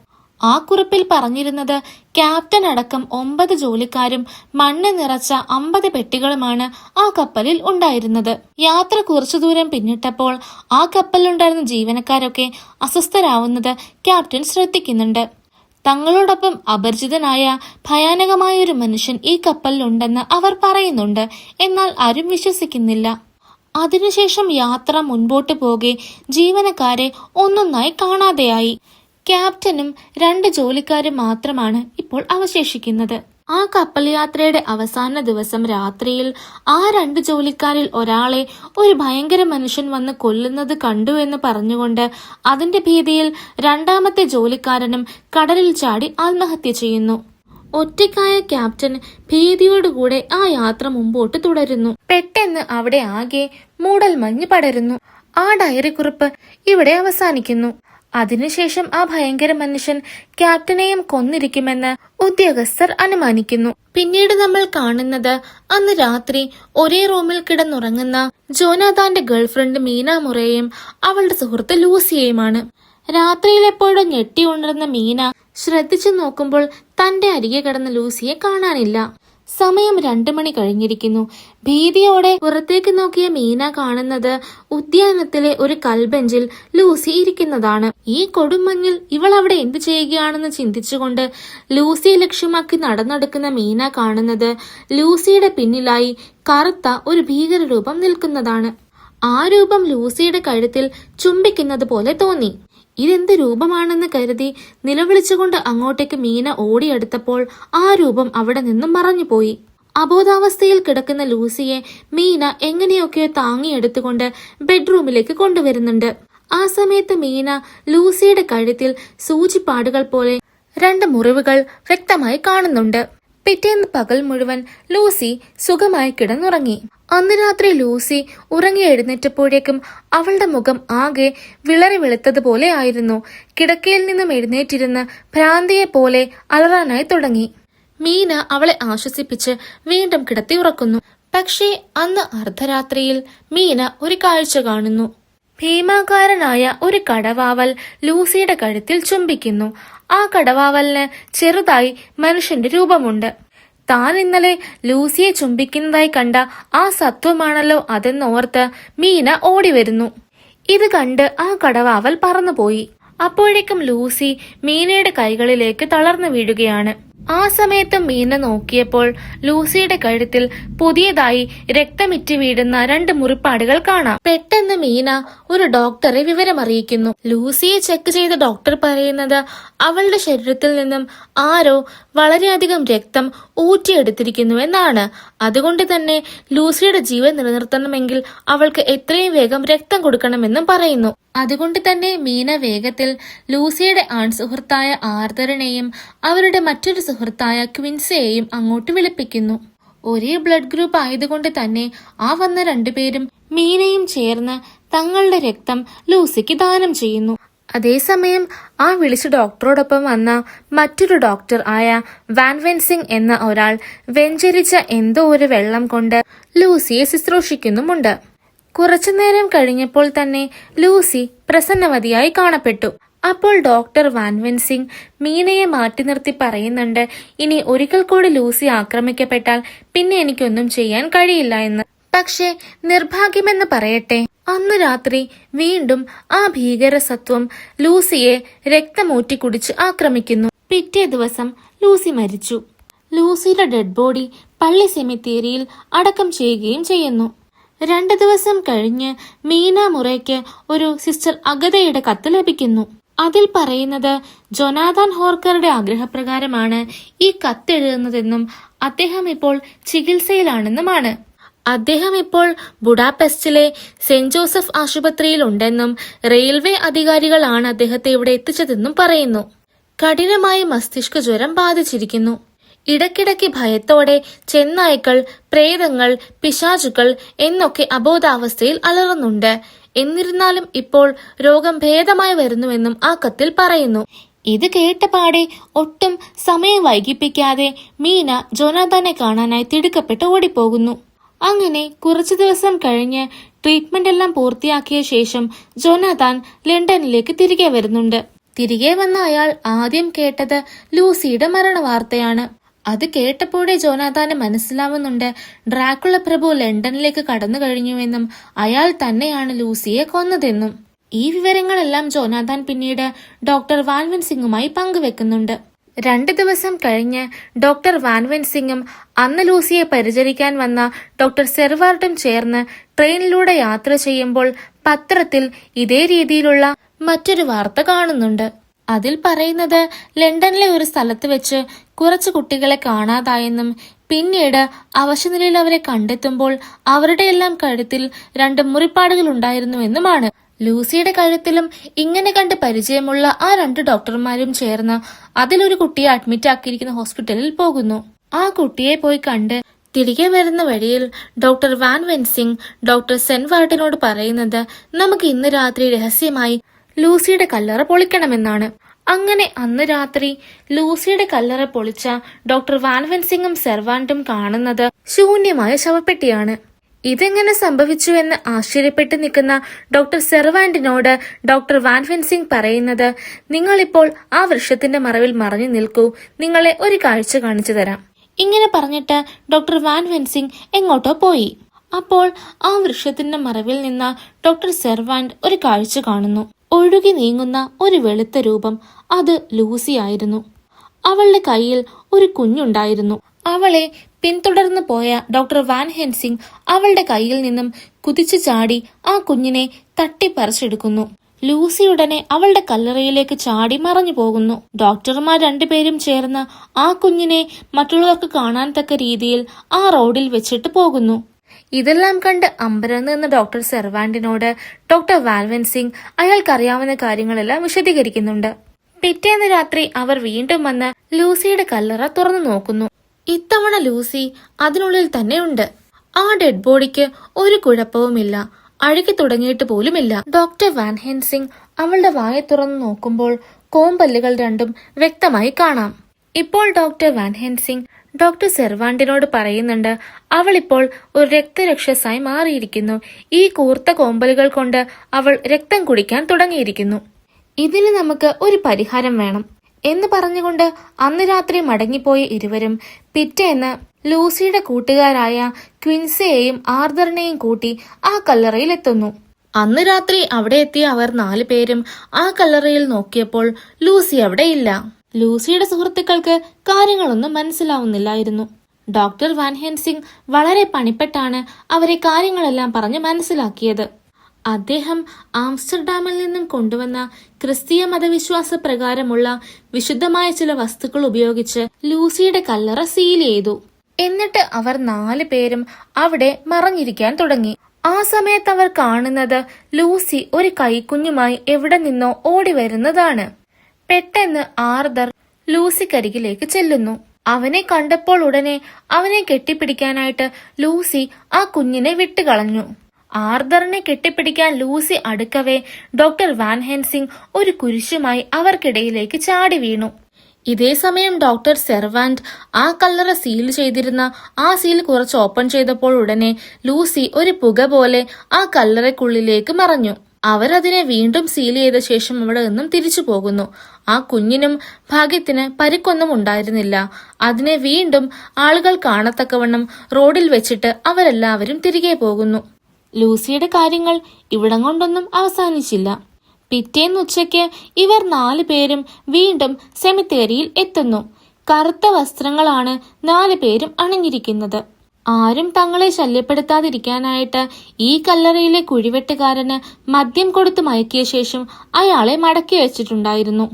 ആ കുറിപ്പിൽ പറഞ്ഞിരുന്നത് ക്യാപ്റ്റൻ അടക്കം 9 ജോലിക്കാരും മണ്ണ് നിറച്ച 50 പെട്ടികളുമാണ് ആ കപ്പലിൽ ഉണ്ടായിരുന്നത്. യാത്ര കുറച്ചു ദൂരം പിന്നിട്ടപ്പോൾ ആ കപ്പലിലുണ്ടായിരുന്ന ജീവനക്കാരൊക്കെ അസ്വസ്ഥരാവുന്നത് ക്യാപ്റ്റൻ ശ്രദ്ധിക്കുന്നുണ്ട്. തങ്ങളോടൊപ്പം അപരിചിതനായ ഭയാനകമായ ഒരു മനുഷ്യൻ ഈ കപ്പലിലുണ്ടെന്ന് അവർ പറയുന്നുണ്ട്. എന്നാൽ ആരും വിശ്വസിക്കുന്നില്ല. അതിനുശേഷം യാത്ര മുൻപോട്ട് പോകെ ജീവനക്കാരെ ഒന്നൊന്നായി കാണാതെയായി. ക്യാപ്റ്റനും 2 ജോലിക്കാരും മാത്രമാണ് ഇപ്പോൾ അവശേഷിക്കുന്നത്. ആ കപ്പൽ യാത്രയുടെ അവസാന ദിവസം രാത്രിയിൽ ആ 2 ജോലിക്കാരിൽ ഒരാളെ ഒരു ഭയങ്കര മനുഷ്യൻ വന്ന് കൊല്ലുന്നത് കണ്ടു എന്ന് പറഞ്ഞുകൊണ്ട് അതിന്റെ ഭീതിയിൽ 2ാമത്തെ ജോലിക്കാരനും കടലിൽ ചാടി ആത്മഹത്യ ചെയ്യുന്നു. ഒറ്റയ്ക്കായ ക്യാപ്റ്റൻ ഭീതിയോടുകൂടെ ആ യാത്ര മുമ്പോട്ട് തുടരുന്നു. പെട്ടെന്ന് അവിടെ ആകെ മൂടൽമഞ്ഞ് പടരുന്നു. ആ ഡയറി കുറിപ്പ് ഇവിടെ അവസാനിക്കുന്നു. അതിനുശേഷം ആ ഭയങ്കര മനുഷ്യൻ ക്യാപ്റ്റനെയും കൊന്നിരിക്കുമെന്ന് ഉദ്യോഗസ്ഥർ അനുമാനിക്കുന്നു. പിന്നീട് നമ്മൾ കാണുന്നത് അന്ന് രാത്രി ഒരേ റൂമിൽ കിടന്നുറങ്ങുന്ന ജോനാഥാന്റെ ഗേൾഫ്രണ്ട് മീന മുറയെയും അവളുടെ സുഹൃത്ത് ലൂസിയെയുമാണ്. രാത്രിയിൽ എപ്പോഴും ഞെട്ടി ഉണർന്ന മീന ശ്രദ്ധിച്ചു നോക്കുമ്പോൾ തന്റെ അരികെ കിടന്ന ലൂസിയെ കാണാനില്ല. സമയം 2 മണി കഴിഞ്ഞിരിക്കുന്നു. ഭീതിയോടെ പുറത്തേക്ക് നോക്കിയ മീന കാണുന്നത് ഉദ്യാനത്തിലെ ഒരു കൽബെഞ്ചിൽ ലൂസി ഇരിക്കുന്നതാണ്. ഈ കൊടുമഞ്ഞിൽ ഇവൾ അവിടെ എന്ത് ചെയ്യുകയാണെന്ന് ചിന്തിച്ചുകൊണ്ട് ലൂസിയെ ലക്ഷ്യമാക്കി നടന്നെടുക്കുന്ന മീന കാണുന്നത് ലൂസിയുടെ പിന്നിലായി കറുത്ത ഒരു ഭീകരരൂപം നിൽക്കുന്നതാണ്. ആ രൂപം ലൂസിയുടെ കഴുത്തിൽ ചുംബിക്കുന്നത് പോലെ തോന്നി. ഇതെന്ത് രൂപമാണെന്ന് കരുതി നിലവിളിച്ചുകൊണ്ട് അങ്ങോട്ടേക്ക് മീന ഓടിയെടുത്തപ്പോൾ ആ രൂപം അവിടെ നിന്നും മറഞ്ഞുപോയി. അബോധാവസ്ഥയിൽ കിടക്കുന്ന ലൂസിയെ മീന എങ്ങനെയൊക്കെയോ താങ്ങിയെടുത്തുകൊണ്ട് ബെഡ്റൂമിലേക്ക് കൊണ്ടുവരുന്നുണ്ട്. ആ സമയത്ത് മീന ലൂസിയുടെ കഴുത്തിൽ സൂചിപ്പാടുകൾ പോലെ 2 മുറിവുകൾ വ്യക്തമായി കാണുന്നുണ്ട്. പിറ്റേന്ന് പകൽ മുഴുവൻ ലൂസി സുഖമായി കിടന്നുറങ്ങി. അന്ന് രാത്രി ലൂസി ഉറങ്ങി എഴുന്നേറ്റപ്പോഴേക്കും അവളുടെ മുഖം ആകെ വിളറി വെളുത്തതുപോലെ ആയിരുന്നു. കിടക്കയിൽ നിന്നും എഴുന്നേറ്റിരുന്ന് ഭ്രാന്തിയെ പോലെ അലറാനായി തുടങ്ങി. മീന അവളെ ആശ്വസിപ്പിച്ച് വീണ്ടും കിടത്തി ഉറക്കുന്നു. പക്ഷേ അന്ന് അർദ്ധരാത്രിയിൽ മീന ഒരു കാഴ്ച കാണുന്നു. ഭീമാകാരനായ ഒരു കടവാവൽ ലൂസിയുടെ കഴുത്തിൽ ചുംബിക്കുന്നു. ആ കടവാവലിന് ചെറുതായി മനുഷ്യന്റെ രൂപമുണ്ട്. താൻ ഇന്നലെ ലൂസിയെ ചുംബിക്കുന്നതായി കണ്ട ആ സത്വമാണല്ലോ അതെന്നോർത്ത് മീന ഓടിവരുന്നു. ഇത് കണ്ട് ആ കടവാവൽ പറന്നുപോയി. അപ്പോഴേക്കും ലൂസി മീനയുടെ കൈകളിലേക്ക് തളർന്നു വീഴുകയാണ്. ആ സമയത്ത് മീന നോക്കിയപ്പോൾ ലൂസിയുടെ കഴുത്തിൽ പുതിയതായി രക്തമിറ്റ് വീഴുന്ന 2 മുറിപ്പാടുകൾ കാണാം. പെട്ടെന്ന് മീന ഒരു ഡോക്ടറെ വിവരമറിയിക്കുന്നു. ലൂസിയെ ചെക്ക് ചെയ്ത ഡോക്ടർ പറയുന്നത് അവളുടെ ശരീരത്തിൽ നിന്നും ആരോ വളരെയധികം രക്തം ഊറ്റിയെടുത്തിരിക്കുന്നുവെന്നാണ്. അതുകൊണ്ട് തന്നെ ലൂസിയുടെ ജീവൻ നിലനിർത്തണമെങ്കിൽ അവൾക്ക് എത്രയും വേഗം രക്തം കൊടുക്കണമെന്നും പറയുന്നു. അതുകൊണ്ട് തന്നെ മീന വേഗത്തിൽ ലൂസിയുടെ ആൺസുഹൃത്തായ ആർതറിനെയും അവരുടെ മറ്റൊരു സുഹൃത്തായ ക്വിൻസിയെയും അങ്ങോട്ട് വിളിപ്പിക്കുന്നു. ഒരേ ബ്ലഡ് ഗ്രൂപ്പ് ആയതുകൊണ്ട് തന്നെ ആ വന്ന 2 പേരും മീനയും ചേർന്ന് തങ്ങളുടെ രക്തം ലൂസിക്ക് ദാനം ചെയ്യുന്നു. അതേസമയം ആ വിളിച്ച ഡോക്ടറോടൊപ്പം വന്ന മറ്റൊരു ഡോക്ടർ ആയ വാൻ വെൻസിംഗ് എന്ന ഒരാൾ വെഞ്ചരിച്ച എന്തോ ഒരു വെള്ളം കൊണ്ട് ലൂസിയെ ശുശ്രൂഷിക്കുന്നുമുണ്ട്. കുറച്ചുനേരം കഴിഞ്ഞപ്പോൾ തന്നെ ലൂസി പ്രസന്നവതിയായി കാണപ്പെട്ടു. അപ്പോൾ ഡോക്ടർ വാൻ വെൻസിംഗ് മീനയെ മാറ്റി നിർത്തി പറയുന്നുണ്ട്, ഇനി ഒരിക്കൽ കൂടി ലൂസി ആക്രമിക്കപ്പെട്ടാൽ പിന്നെ എനിക്കൊന്നും ചെയ്യാൻ കഴിയില്ല എന്ന്. പക്ഷേ നിർഭാഗ്യമെന്ന് പറയട്ടെ, അന്ന് രാത്രി വീണ്ടും ആ ഭീകരസത്വം ലൂസിയെ രക്തമൂറ്റി കുടിച്ച് ആക്രമിക്കുന്നു. പിറ്റേ ദിവസം ലൂസി മരിച്ചു. ലൂസിയുടെ ഡെഡ് ബോഡി പള്ളി സെമിത്തേരിയിൽ അടക്കം ചെയ്യുകയും ചെയ്യുന്നു. 2 ദിവസം കഴിഞ്ഞ് മീന മുറയ്ക്ക് ഒരു സിസ്റ്റർ അഗതയുടെ കത്ത് ലഭിക്കുന്നു. അതിൽ പറയുന്നത് ജൊനാഥൻ ഹോർക്കറുടെ ആഗ്രഹപ്രകാരമാണ് ഈ കത്തെഴുതുന്നതെന്നും അദ്ദേഹം ഇപ്പോൾ ചികിത്സയിലാണെന്നുമാണ്. അദ്ദേഹം ഇപ്പോൾ ബുഡാപെസ്റ്റിലെ സെന്റ് ജോസഫ് ആശുപത്രിയിൽ ഉണ്ടെന്നും റെയിൽവേ അധികാരികളാണ് അദ്ദേഹത്തെ ഇവിടെ എത്തിച്ചതെന്നും പറയുന്നു. കഠിനമായി മസ്തിഷ്ക ജ്വരം ബാധിച്ചിരിക്കുന്നു. ഇടയ്ക്കിടയ്ക്ക് ഭയത്തോടെ ചെന്നായ്ക്കൾ, പ്രേതങ്ങൾ, പിശാചുക്കൾ എന്നൊക്കെ അബോധാവസ്ഥയിൽ അലറുന്നുണ്ട്. എന്നിരുന്നാലും ഇപ്പോൾ രോഗം ഭേദമായി വരുന്നുവെന്നും ആ കത്തിൽ പറയുന്നു. ഇത് കേട്ടപാടെ ഒട്ടും സമയം വൈകിപ്പിക്കാതെ മീന ജോനാഥനെ കാണാനായി തിടുക്കപ്പെട്ട് ഓടിപ്പോകുന്നു. അങ്ങനെ കുറച്ചു ദിവസം കഴിഞ്ഞ് ട്രീറ്റ്മെന്റ് എല്ലാം പൂർത്തിയാക്കിയ ശേഷം ജോനാഥൻ ലണ്ടനിലേക്ക് തിരികെ വരുന്നുണ്ട്. തിരികെ വന്ന അയാൾ ആദ്യം കേട്ടത് ലൂസിയുടെ മരണവാർത്തയാണ്. അത് കേട്ടപ്പോഴേ ജോനാഥന് മനസ്സിലാവുന്നുണ്ട് ഡ്രാക്കുള പ്രഭു ലണ്ടനിലേക്ക് കടന്നു കഴിഞ്ഞുവെന്നും അയാൾ തന്നെയാണ് ലൂസിയെ കൊന്നതെന്നും. ഈ വിവരങ്ങളെല്ലാം ജോനാഥൻ പിന്നീട് ഡോക്ടർ വാൻ വെൻസിംഗുമായി പങ്കുവെക്കുന്നുണ്ട്. 2 ദിവസം കഴിഞ്ഞ് ഡോക്ടർ വാൻ വെൻസിംഗും അന്ന് ലൂസിയെ പരിചരിക്കാൻ വന്ന ഡോക്ടർ സെർവാർട്ടും ചേർന്ന് ട്രെയിനിലൂടെ യാത്ര ചെയ്യുമ്പോൾ പത്രത്തിൽ ഇതേ രീതിയിലുള്ള മറ്റൊരു വാർത്ത കാണുന്നുണ്ട്. അതിൽ പറയുന്നത് ലണ്ടനിലെ ഒരു സ്ഥലത്ത് വെച്ച് കുറച്ച് കുട്ടികളെ കാണാതായെന്നും പിന്നീട് അവശനിലയിൽ അവരെ കണ്ടെത്തുമ്പോൾ അവരുടെ എല്ലാം കഴുത്തിൽ 2 മുറിപ്പാടുകൾ ഉണ്ടായിരുന്നുവെന്നുമാണ്. ലൂസിയുടെ കഴുത്തിലും ഇങ്ങനെ കണ്ട് പരിചയമുള്ള ആ 2 ഡോക്ടർമാരും ചേർന്ന് അതിലൊരു കുട്ടിയെ അഡ്മിറ്റ് ആക്കിയിരിക്കുന്ന ഹോസ്പിറ്റലിൽ പോകുന്നു. ആ കുട്ടിയെ പോയി കണ്ട് തിരികെ വരുന്ന വഴിയിൽ ഡോക്ടർ വാൻ വെൻസിംഗ് ഡോക്ടർ സെൻവാർട്ടിനോട് പറയുന്നത് നമുക്ക് ഇന്ന് രാത്രി രഹസ്യമായി ലൂസിയുടെ കല്ലറ പൊളിക്കണമെന്നാണ്. അങ്ങനെ അന്ന് രാത്രി ലൂസിയുടെ കല്ലറ പൊളിച്ച ഡോക്ടർ വാൻ വെൻസിംഗും സെർവാന്റും കാണുന്നത് ശൂന്യമായ ശവപ്പെട്ടിയാണ്. ഇതെങ്ങനെ സംഭവിച്ചുവെന്ന് ആശ്ചര്യപ്പെട്ട് നിൽക്കുന്ന ഡോക്ടർ സെർവാന്റിനോട് ഡോക്ടർ വാൻ വെൻസിംഗ് പറയുന്നത്, നിങ്ങളിപ്പോൾ ആ വൃക്ഷത്തിന്റെ മറവിൽ മറഞ്ഞു നിൽക്കൂ, നിങ്ങളെ ഒരു കാഴ്ച കാണിച്ചു തരാം. ഇങ്ങനെ പറഞ്ഞിട്ട് ഡോക്ടർ വാൻ വെൻസിംഗ് എങ്ങോട്ടോ പോയി. അപ്പോൾ ആ വൃക്ഷത്തിന്റെ മറവിൽ നിന്ന ഡോക്ടർ സെർവാന്റ് ഒരു കാഴ്ച കാണുന്നു. ഒഴുകി നീങ്ങുന്ന ഒരു വെളുത്ത രൂപം. അത് ലൂസി ആയിരുന്നു. അവളുടെ കയ്യിൽ ഒരു കുഞ്ഞുണ്ടായിരുന്നു. അവളെ പിന്തുടർന്നു പോയ ഡോക്ടർ വാൻ ഹെൻസിംഗ് അവളുടെ കയ്യിൽ നിന്നും കുതിച്ചു ചാടി ആ കുഞ്ഞിനെ തട്ടിപ്പറിച്ചെടുക്കുന്നു. ലൂസി ഉടനെ അവളുടെ കല്ലറയിലേക്ക് ചാടി മറഞ്ഞു പോകുന്നു. ഡോക്ടർമാർ 2 പേരും ചേർന്ന് ആ കുഞ്ഞിനെ മറ്റുള്ളവർക്ക് കാണാൻ തക്ക രീതിയിൽ ആ റോഡിൽ വെച്ചിട്ട് പോകുന്നു. ഇതെല്ലാം കണ്ട് അമ്പരന്ന് നിന്ന ഡോക്ടർ സെർവാന്റിനോട് ഡോക്ടർ വാൻ വെൻസിംഗ് അയാൾക്കറിയാവുന്ന കാര്യങ്ങളെല്ലാം വിശദീകരിക്കുന്നുണ്ട്. പിറ്റേന്ന് രാത്രി അവർ വീണ്ടും വന്ന് ലൂസിയുടെ കല്ലറ തുറന്നു നോക്കുന്നു. ഇത്തവണ ലൂസി അതിനുള്ളിൽ തന്നെ ഉണ്ട്. ആ ഡെഡ് ബോഡിക്ക് ഒരു കുഴപ്പവുമില്ല, അഴുകി തുടങ്ങിയിട്ട് പോലുമില്ല. ഡോക്ടർ വാൻ ഹെൻസിംഗ് അവളുടെ വായ തുറന്നു നോക്കുമ്പോൾ കോമ്പല്ലുകൾ 2 വ്യക്തമായി കാണാം. ഇപ്പോൾ ഡോക്ടർ വാൻ ഹെൻസിംഗ് ഡോക്ടർ സെർവാന്റിനോട് പറയുന്നുണ്ട്, അവളിപ്പോൾ ഒരു രക്തരക്ഷസായി മാറിയിരിക്കുന്നു. ഈ കൂർത്ത കോമ്പലുകൾ കൊണ്ട് അവൾ രക്തം കുടിക്കാൻ തുടങ്ങിയിരിക്കുന്നു. ഇതിന് നമുക്ക് ഒരു പരിഹാരം വേണം എന്ന് പറഞ്ഞുകൊണ്ട് അന്ന് രാത്രി മടങ്ങിപ്പോയ ഇരുവരും പിറ്റേന്ന് ലൂസിയുടെ കൂട്ടുകാരായ ക്വിൻസിയെയും ആർതറിനെയും കൂട്ടി ആ കല്ലറയിൽ എത്തുന്നു. അന്ന് രാത്രി അവിടെ എത്തിയ അവർ 4 പേരും ആ കല്ലറയിൽ നോക്കിയപ്പോൾ ലൂസി അവിടെ ഇല്ല. ലൂസിയുടെ സുഹൃത്തുക്കൾക്ക് കാര്യങ്ങളൊന്നും മനസ്സിലാവുന്നില്ലായിരുന്നു. ഡോക്ടർ വാൻ ഹെൻസിംഗ് വളരെ പണിപ്പെട്ടാണ് അവരെ കാര്യങ്ങളെല്ലാം പറഞ്ഞ് മനസ്സിലാക്കിയത്. അദ്ദേഹം ആംസ്റ്റർഡാമിൽ നിന്നും കൊണ്ടുവന്ന ക്രിസ്തീയ മതവിശ്വാസ പ്രകാരമുള്ള വിശുദ്ധമായ ചില വസ്തുക്കൾ ഉപയോഗിച്ച് ലൂസിയുടെ കല്ലറ സീൽ ചെയ്തു. എന്നിട്ട് അവർ 4 പേരും അവിടെ മറഞ്ഞിരിക്കാൻ തുടങ്ങി. ആ സമയത്ത് അവർ കാണുന്നത് ലൂസി ഒരു കൈക്കുഞ്ഞുമായി എവിടെ നിന്നോ ഓടി വരുന്നതാണ്. പെട്ടെന്ന് ആർതർ ലൂസിക്കരികിലേക്ക് ചെല്ലുന്നു. അവനെ കണ്ടപ്പോൾ ഉടനെ അവനെ കെട്ടിപ്പിടിക്കാനായിട്ട് ലൂസി ആ കുഞ്ഞിനെ വിട്ടുകളഞ്ഞു. ആർതറിനെ കെട്ടിപ്പിടിക്കാൻ ലൂസി അടുക്കവേ ഡോക്ടർ വാൻ ഹെൻസിംഗ് ഒരു കുരിശുമായി അവർക്കിടയിലേക്ക് ചാടി വീണു. ഇതേ സമയം ഡോക്ടർ സെർവാന്റ് ആ കല്ലറ സീൽ ചെയ്തിരുന്ന ആ സീൽ കുറച്ച് ഓപ്പൺ ചെയ്തപ്പോൾ ഉടനെ ലൂസി ഒരു പുക പോലെ ആ കല്ലറയ്ക്കുള്ളിലേക്ക് മറഞ്ഞു. അവരതിനെ വീണ്ടും സീൽ ചെയ്ത ശേഷം അവിടെ നിന്നും തിരിച്ചു പോകുന്നു. ആ കുഞ്ഞിനും ഭാഗ്യത്തിന് പരിക്കൊന്നും ഉണ്ടായിരുന്നില്ല. അതിനെ വീണ്ടും ആളുകൾ കാണത്തക്കവണ്ണം റോഡിൽ വെച്ചിട്ട് അവരെല്ലാവരും തിരികെ പോകുന്നു. ലൂസിയുടെ കാര്യങ്ങൾ ഇവിടം കൊണ്ടൊന്നും അവസാനിച്ചില്ല. പിറ്റേന്ന് ഉച്ചയ്ക്ക് ഇവർ 4 പേരും വീണ്ടും സെമിത്തേരിയിൽ എത്തുന്നു. കറുത്ത വസ്ത്രങ്ങളാണ് 4 പേരും അണിഞ്ഞിരിക്കുന്നത്. ആരും തങ്ങളെ ശല്യപ്പെടുത്താതിരിക്കാനായിട്ട് ഈ കല്ലറയിലെ കുഴിവെട്ടുകാരന് മദ്യം കൊടുത്തു മയക്കിയ ശേഷം അയാളെ മടക്കി വെച്ചിട്ടുണ്ടായിരുന്നു.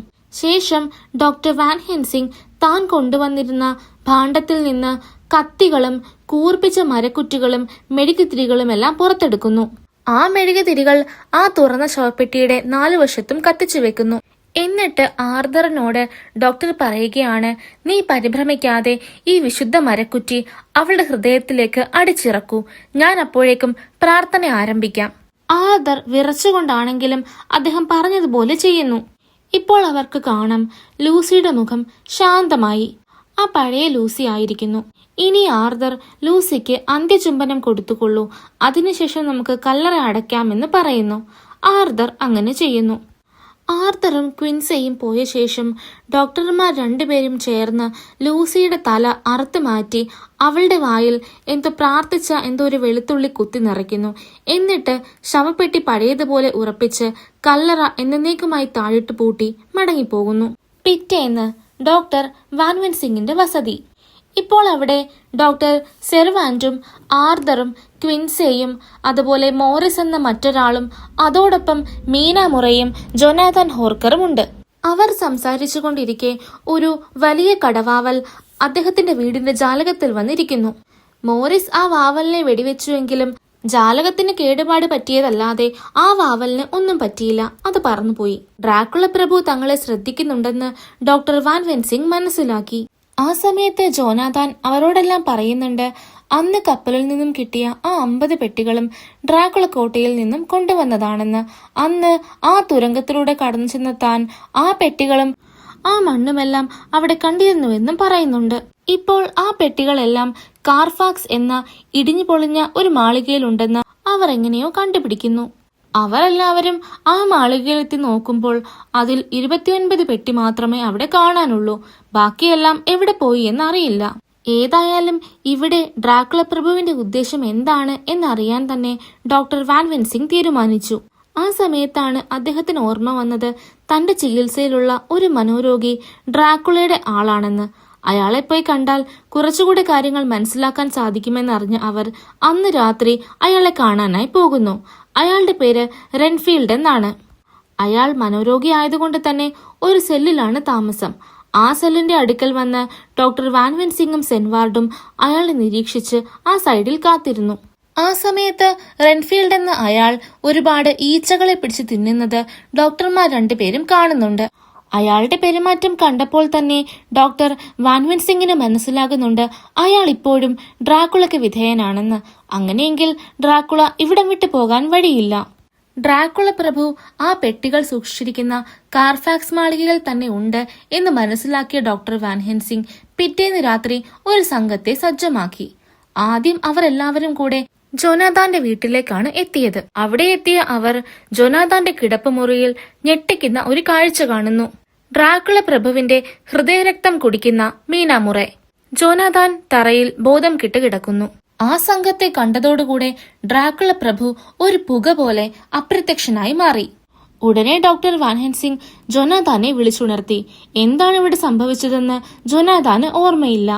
ശേഷം ഡോക്ടർ വാൻ ഹെൻസിംഗ് താൻ കൊണ്ടുവന്നിരുന്ന ഭാണ്ഡത്തിൽ നിന്ന് കത്തികളും കൂർപ്പിച്ച മരക്കുറ്റികളും മെഴുകുതിരികളുമെല്ലാം പുറത്തെടുക്കുന്നു. ആ മെഴുകുതിരികൾ ആ തുറന്ന ശവപ്പെട്ടിയുടെ 4 വശത്തും കത്തിച്ചു വെക്കുന്നു. എന്നിട്ട് ആർതറിനോട് ഡോക്ടർ പറയുകയാണ്, നീ പരിഭ്രമിക്കാതെ ഈ വിശുദ്ധ മരക്കുറ്റി അവളുടെ ഹൃദയത്തിലേക്ക് അടിച്ചിറക്കൂ. ഞാൻ അപ്പോഴേക്കും പ്രാർത്ഥന ആരംഭിക്കാം. ആർതർ വിറച്ചുകൊണ്ടാണെങ്കിലും അദ്ദേഹം പറഞ്ഞതുപോലെ ചെയ്യുന്നു. ഇപ്പോൾ അവർക്ക് കാണാം, ലൂസിയുടെ മുഖം ശാന്തമായി. ആ പഴയ ലൂസി ആയിരിക്കുന്നു. ഇനി ആർതർ ലൂസിക്ക് അന്ത്യചുംബനം കൊടുത്തുകൊള്ളൂ, അതിനുശേഷം നമുക്ക് കല്ലറ അടയ്ക്കാമെന്ന് പറയുന്നു. ആർതർ അങ്ങനെ ചെയ്യുന്നു. ആർതറും ക്വിൻസയും പോയ ശേഷം ഡോക്ടർമാർ 2 പേരും ചേർന്ന് ലൂസിയുടെ തല അറുത്തു മാറ്റി അവളുടെ വായിൽ പ്രാർത്ഥിച്ച ഒരു വെളുത്തുള്ളി കുത്തി നിറയ്ക്കുന്നു. എന്നിട്ട് ശവപ്പെട്ടി പഴയതുപോലെ ഉറപ്പിച്ച് കല്ലറ എന്നേക്കുമായി താഴിട്ട് പൂട്ടി മടങ്ങിപ്പോകുന്നു. പിറ്റേന്ന് ഡോക്ടർ വാൻ ഹെൻസിംഗിന്റെ വസതി. ഇപ്പോൾ അവിടെ ഡോക്ടർ സെർവാന്റും ആർതറും ക്വിൻസയും അതുപോലെ മോറിസ് എന്ന മറ്റൊരാളും അതോടൊപ്പം മീന മുറയും ജൊനാഥൻ ഹോർക്കറും ഉണ്ട്. അവർ സംസാരിച്ചു കൊണ്ടിരിക്കെ ഒരു വലിയ കടവാവൽ അദ്ദേഹത്തിന്റെ വീടിന്റെ ജാലകത്തിൽ വന്നിരിക്കുന്നു. മോറിസ് ആ വാവലിനെ വെടിവെച്ചുവെങ്കിലും ജാലകത്തിന് കേടുപാട് പറ്റിയതല്ലാതെ ആ വാവലിന് ഒന്നും പറ്റിയില്ല, അത് പറന്നുപോയി. ഡ്രാക്കുള പ്രഭു തങ്ങളെ ശ്രദ്ധിക്കുന്നുണ്ടെന്ന് ഡോക്ടർ വാൻ ഹെൻസിംഗ് മനസ്സിലാക്കി. ആ സമയത്ത് ജോനാഥാൻ അവരോടെല്ലാം പറയുന്നുണ്ട്, അന്ന് കപ്പലിൽ നിന്നും കിട്ടിയ ആ 50 പെട്ടികളും ഡ്രാക്കുള കോട്ടയിൽ നിന്നും കൊണ്ടുവന്നതാണെന്ന്. അന്ന് ആ തുരങ്കത്തിലൂടെ കടന്നു ചെന്ന താൻ ആ പെട്ടികളും ആ മണ്ണുമെല്ലാം അവിടെ കണ്ടിരുന്നുവെന്നും പറയുന്നുണ്ട്. ഇപ്പോൾ ആ പെട്ടികളെല്ലാം കാർഫാക്സ് എന്ന ഇടിഞ്ഞു പൊളിഞ്ഞ ഒരു മാളികയിലുണ്ടെന്ന് അവർ എങ്ങനെയോ കണ്ടുപിടിക്കുന്നു. അവരെല്ലാവരും ആ മാളികയിലെത്തി നോക്കുമ്പോൾ അതിൽ 29 പെട്ടി മാത്രമേ അവിടെ കാണാനുള്ളൂ. ബാക്കിയെല്ലാം എവിടെ പോയി എന്നറിയില്ല. ഏതായാലും ഇവിടെ ഡ്രാക്കുള പ്രഭുവിന്റെ ഉദ്ദേശം എന്താണ് എന്നറിയാൻ തന്നെ ഡോക്ടർ വാൻ ഹെൻസിംഗ് തീരുമാനിച്ചു. ആ സമയത്താണ് അദ്ദേഹത്തിന് ഓർമ്മ വന്നത് തന്റെ ചികിത്സയിലുള്ള ഒരു മനോരോഗി ഡ്രാക്കുളയുടെ ആളാണെന്ന്. അയാളെ പോയി കണ്ടാൽ കുറച്ചുകൂടെ കാര്യങ്ങൾ മനസ്സിലാക്കാൻ സാധിക്കുമെന്നറിഞ്ഞ അവർ അന്ന് രാത്രി അയാളെ കാണാനായി പോകുന്നു. അയാളുടെ പേര് റെൻഫീൽഡ് എന്നാണ്. അയാൾ മനോരോഗി ആയതുകൊണ്ട് തന്നെ ഒരു സെല്ലിലാണ് താമസം. ആ സെല്ലിന്റെ അടുക്കൽ വന്ന് ഡോക്ടർ വാൻ ഹെൻസിംഗും സെൻവാർഡും അയാളെ നിരീക്ഷിച്ച് ആ സൈഡിൽ കാത്തിരുന്നു. ആ സമയത്ത് റെൻഫീൽഡ് എന്ന അയാൾ ഒരുപാട് ഈച്ചകളെ പിടിച്ച് തിന്നുന്നത് ഡോക്ടർമാർ 2 പേരും കാണുന്നുണ്ട്. അയാളുടെ പെരുമാറ്റം കണ്ടപ്പോൾ തന്നെ ഡോക്ടർ വാൻ ഹെൻസിംഗിന് മനസ്സിലാകുന്നുണ്ട് അയാൾ ഇപ്പോഴും ഡ്രാക്കുളയ്ക്ക് വിധേയനാണെന്ന്. അങ്ങനെയെങ്കിൽ ഡ്രാക്കുള ഇവിടം വിട്ടു പോകാൻ വഴിയില്ല. ഡ്രാക്കുള പ്രഭു ആ പെട്ടികൾ സൂക്ഷിച്ചിരിക്കുന്ന കാർഫാക്സ് മാളികയിൽ തന്നെ ഉണ്ട് എന്ന് മനസ്സിലാക്കിയ ഡോക്ടർ വാൻ ഹെൻസിംഗ് പിറ്റേന്ന് രാത്രി ഒരു സംഘത്തെ സജ്ജമാക്കി. ആദ്യം അവർ എല്ലാവരും കൂടെ ജോനാഥാന്റെ വീട്ടിലേക്കാണ് എത്തിയത്. അവിടെ എത്തിയ അവർ ജോനാഥാന്റെ കിടപ്പുമുറിയിൽ ഞെട്ടിക്കുന്ന ഒരു കാഴ്ച കാണുന്നു. ഡ്രാക്കുള പ്രഭുവിന്റെ ഹൃദയരക്തം കുടിക്കുന്ന മീന മുറെ. ജോനാഥാൻ തറയിൽ ബോധം കെട്ട് കിടക്കുന്നു. ആ സംഘത്തെ കണ്ടതോടുകൂടെ ഡ്രാക്കുള പ്രഭു ഒരു പുക പോലെ അപ്രത്യക്ഷനായി മാറി. ഉടനെ ഡോക്ടർ വാൻ ഹെൻസിംഗ് ജൊനാഥാനെ വിളിച്ചുണർത്തി. എന്താണ് ഇവിടെ സംഭവിച്ചതെന്ന് ജൊനാഥാന് ഓർമ്മയില്ല.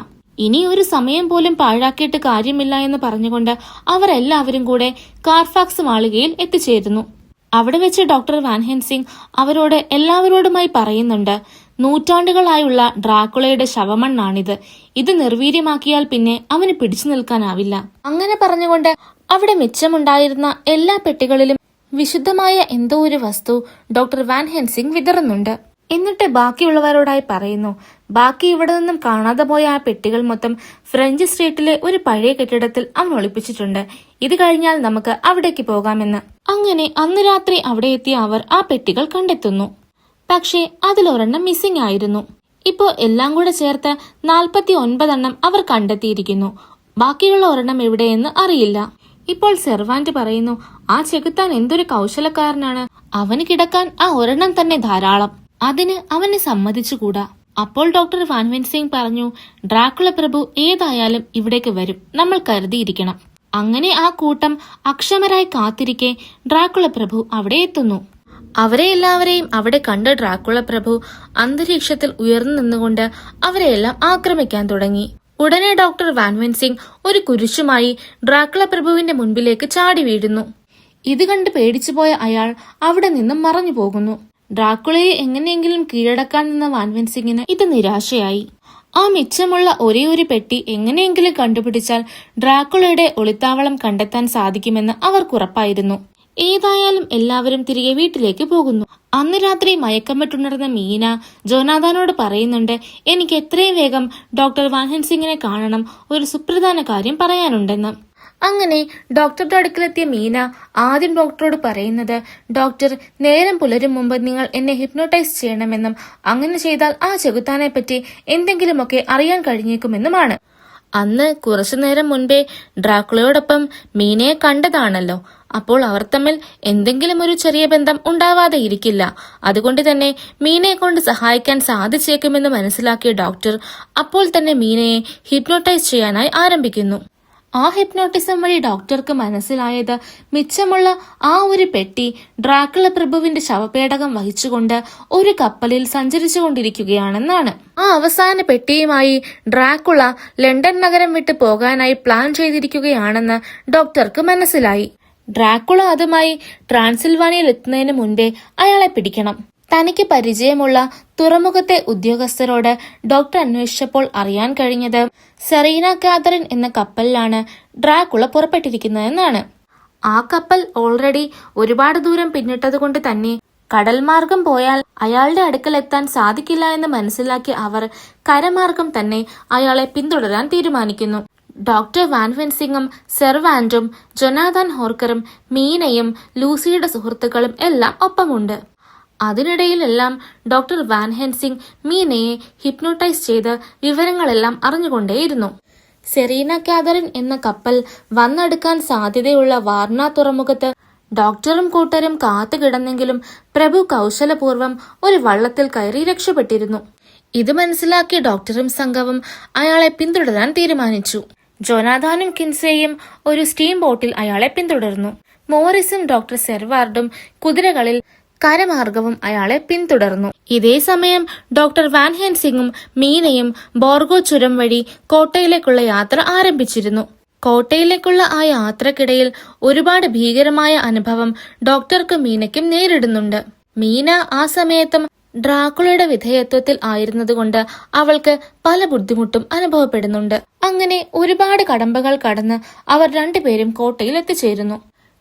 ഇനി ഒരു സമയം പോലും പാഴാക്കിയിട്ട് കാര്യമില്ല എന്ന് പറഞ്ഞുകൊണ്ട് അവർ എല്ലാവരും കൂടെ കാർഫാക്സ് മാളികയിൽ എത്തിച്ചേരുന്നു. അവിടെ വെച്ച് ഡോക്ടർ വാൻ ഹെൻസിംഗ് അവരോട് എല്ലാവരോടുമായി പറയുന്നുണ്ട്, നൂറ്റാണ്ടുകളായുള്ള ഡ്രാക്കുളയുടെ ശവമണ്ണാണിത്. ഇത് നിർവീര്യമാക്കിയാൽ പിന്നെ അവന് പിടിച്ചു നിൽക്കാനാവില്ല. അങ്ങനെ പറഞ്ഞുകൊണ്ട് അവിടെ മിച്ചമുണ്ടായിരുന്ന എല്ലാ പെട്ടികളിലും വിശുദ്ധമായ എന്തോ ഒരു വസ്തു ഡോക്ടർ വാൻ ഹെൻസിംഗ് വിതറുന്നുണ്ട്. എന്നിട്ട് ബാക്കിയുള്ളവരോടായി പറയുന്നു, ബാക്കി ഇവിടെ നിന്നും കാണാതെ പോയ ആ പെട്ടികൾ മൊത്തം ഫ്രഞ്ച് സ്ട്രീറ്റിലെ ഒരു പഴയ കെട്ടിടത്തിൽ അവൻ ഒളിപ്പിച്ചിട്ടുണ്ട്. ഇത് കഴിഞ്ഞാൽ നമുക്ക് അവിടേക്ക് പോകാമെന്ന്. അങ്ങനെ അന്ന് രാത്രി അവിടെ എത്തിയ അവർ ആ പെട്ടികൾ കണ്ടെത്തുന്നു. പക്ഷേ അതിലൊരെണ്ണം മിസ്സിംഗ് ആയിരുന്നു. ഇപ്പോ എല്ലാം കൂടെ ചേർത്ത് 49 അവർ കണ്ടെത്തിയിരിക്കുന്നു. ബാക്കിയുള്ള ഒരെണ്ണം എവിടെയെന്ന് അറിയില്ല. ഇപ്പോൾ സെർവാന്റ് പറയുന്നു, ആ ചെകുത്താൻ എന്തൊരു കൗശലക്കാരനാണ്. അവന് കിടക്കാൻ ആ ഒരെണ്ണം തന്നെ ധാരാളം. അതിന് അവനെ സമ്മതിച്ചുകൂടാ. അപ്പോൾ ഡോക്ടർ വാൻ ഹെൻസിംഗ് പറഞ്ഞു, ഡ്രാക്കുള പ്രഭു ഏതായാലും ഇവിടേക്ക് വരും, നമ്മൾ കരുതിയിരിക്കണം. അങ്ങനെ ആ കൂട്ടം അക്ഷമരായി കാത്തിരിക്കെ ഡ്രാക്കുള പ്രഭു അവിടെ എത്തുന്നു. അവരെ എല്ലാവരെയും അവിടെ കണ്ട ഡ്രാക്കുള പ്രഭു അന്തരീക്ഷത്തിൽ ഉയർന്നു നിന്നുകൊണ്ട് അവരെയെല്ലാം ആക്രമിക്കാൻ തുടങ്ങി. ഉടനെ ഡോക്ടർ വാൻ ഹെൻസിംഗ് ഒരു കുരിശുമായി ഡ്രാക്കുള പ്രഭുവിന്റെ മുൻപിലേക്ക് ചാടി വീഴുന്നു. ഇത് കണ്ട് പേടിച്ചുപോയ അയാൾ അവിടെ നിന്നും മറഞ്ഞു പോകുന്നു. ഡ്രാക്കുളയെ എങ്ങനെയെങ്കിലും കീഴടക്കാൻ നിന്ന വാൻ ഹെൻസിംഗിന് ഇത് നിരാശയായി. ആ മിച്ചമുള്ള ഒരേ ഒരു പെട്ടി എങ്ങനെയെങ്കിലും കണ്ടുപിടിച്ചാൽ ഡ്രാക്കുളയുടെ ഒളിത്താവളം കണ്ടെത്താൻ സാധിക്കുമെന്ന് അവർക്കുറപ്പായിരുന്നു. ഏതായാലും എല്ലാവരും തിരികെ വീട്ടിലേക്ക് പോകുന്നു. അന്ന് രാത്രി മയക്കം വിട്ടുണർന്ന മീന ജോനാഥാനോട് പറയുന്നുണ്ട്, എനിക്ക് എത്രയും വേഗം ഡോക്ടർ വാൻ ഹെൻസിംഗിനെ കാണണം, ഒരു സുപ്രധാന കാര്യം പറയാനുണ്ടെന്ന്. അങ്ങനെ ഡോക്ടറുടെ അടുക്കലെത്തിയ മീന ആദ്യം ഡോക്ടറോട് പറയുന്നത്, ഡോക്ടർ, നേരം പുലരും മുമ്പ് നിങ്ങൾ എന്നെ ഹിപ്നോട്ടൈസ് ചെയ്യണമെന്നും അങ്ങനെ ചെയ്താൽ ആ ചെകുത്താനെ പറ്റി എന്തെങ്കിലുമൊക്കെ അറിയാൻ കഴിഞ്ഞേക്കുമെന്നുമാണ്. അന്ന് കുറച്ചുനേരം മുൻപേ ഡ്രാക്കുളയോടൊപ്പം മീനയെ കണ്ടതാണല്ലോ. അപ്പോൾ അവർ തമ്മിൽ എന്തെങ്കിലും ഒരു ചെറിയ ബന്ധം ഉണ്ടാവാതെ ഇരിക്കില്ല. അതുകൊണ്ട് തന്നെ മീനയെ കൊണ്ട് സഹായിക്കാൻ സാധിച്ചേക്കുമെന്ന് മനസ്സിലാക്കിയ ഡോക്ടർ അപ്പോൾ തന്നെ മീനയെ ഹിപ്നോട്ടൈസ് ചെയ്യാനായി ആരംഭിക്കുന്നു. ആ ഹിപ്നോട്ടിസം വഴി ഡോക്ടർക്ക് മനസ്സിലായത് മിച്ചമുള്ള ആ ഒരു പെട്ടി ഡ്രാക്കുള പ്രഭുവിന്റെ ശവപേടകം വഹിച്ചുകൊണ്ട് ഒരു കപ്പലിൽ സഞ്ചരിച്ചു കൊണ്ടിരിക്കുകയാണെന്നാണ്. ആ അവസാന പെട്ടിയുമായി ഡ്രാക്കുള ലണ്ടൻ നഗരം വിട്ട് പോകാനായി പ്ലാൻ ചെയ്തിരിക്കുകയാണെന്ന് ഡോക്ടർക്ക് മനസ്സിലായി. ഡ്രാക്കുള അതുമായി ട്രാൻസിൽവാനിയയിൽ എത്തുന്നതിന് മുൻപേ അയാളെ പിടിക്കണം. തനിക്ക് പരിചയമുള്ള തുറമുഖത്തെ ഉദ്യോഗസ്ഥരോട് ഡോക്ടർ അന്വേഷിച്ചപ്പോൾ അറിയാൻ കഴിഞ്ഞത് സെറീന കാതറിൻ എന്ന കപ്പലിലാണ് ഡ്രാക്കുള പുറപ്പെട്ടിരിക്കുന്നതെന്നാണ്. ആ കപ്പൽ ഓൾറെഡി ഒരുപാട് ദൂരം പിന്നിട്ടതുകൊണ്ട് തന്നെ കടൽ മാർഗം പോയാൽ അയാളുടെ അടുക്കൽ എത്താൻ സാധിക്കില്ല എന്ന് മനസ്സിലാക്കി അവർ കരമാർഗം തന്നെ അയാളെ പിന്തുടരാൻ തീരുമാനിക്കുന്നു. ഡോക്ടർ വാൻ ഹെൻസിംഗും സെർവാന്റും ജൊനാഥാൻ ഹോർക്കറും മീനയും ലൂസിയുടെ സുഹൃത്തുക്കളും എല്ലാം ഒപ്പമുണ്ട്. അതിനിടയിലെല്ലാം ഡോക്ടർ വാൻ ഹെൻസിംഗ് മീനയെ ഹിപ്നോട്ടൈസ് ചെയ്ത് വിവരങ്ങളെല്ലാം അറിഞ്ഞുകൊണ്ടേയിരുന്നു. സെറീന കാതറിൻ എന്ന കപ്പൽ വന്നെടുക്കാൻ സാധ്യതയുള്ള വാർണ തുറമുഖത്ത് ഡോക്ടറും കൂട്ടരും കാത്തുകിടന്നെങ്കിലും പ്രഭു കൗശലപൂർവ്വം ഒരു വള്ളത്തിൽ കയറി രക്ഷപ്പെട്ടിരുന്നു. ഇത് മനസ്സിലാക്കിയ ഡോക്ടറും സംഘവും അയാളെ പിന്തുടരാൻ തീരുമാനിച്ചു. ജോനാഥാനും കിൻസേയും ഒരു സ്റ്റീം ബോട്ടിൽ അയാളെ പിന്തുടർന്നു. മോറിസും ഡോക്ടർ സെർവാർഡും കുതിരകളിൽ കരമാർഗവും അയാളെ പിന്തുടർന്നു. ഇതേ സമയം ഡോക്ടർ വാൻ ഹെൻസിംഗും മീനയും ബോർഗോ ചുരം വഴി കോട്ടയിലേക്കുള്ള യാത്ര ആരംഭിച്ചിരുന്നു. കോട്ടയിലേക്കുള്ള ആ യാത്രക്കിടയിൽ ഒരുപാട് ഭീകരമായ അനുഭവം ഡോക്ടർക്കും മീനയ്ക്കും നേരിടുന്നുണ്ട്. മീന ആ സമയത്തും ഡ്രാക്കുളയുടെ വിധേയത്വത്തിൽ ആയിരുന്നതുകൊണ്ട് അവൾക്ക് പല ബുദ്ധിമുട്ടും അനുഭവപ്പെടുന്നുണ്ട്. അങ്ങനെ ഒരുപാട് കടമ്പകൾ കടന്ന് അവർ രണ്ടുപേരും കോട്ടയിൽ എത്തിച്ചേരുന്നു.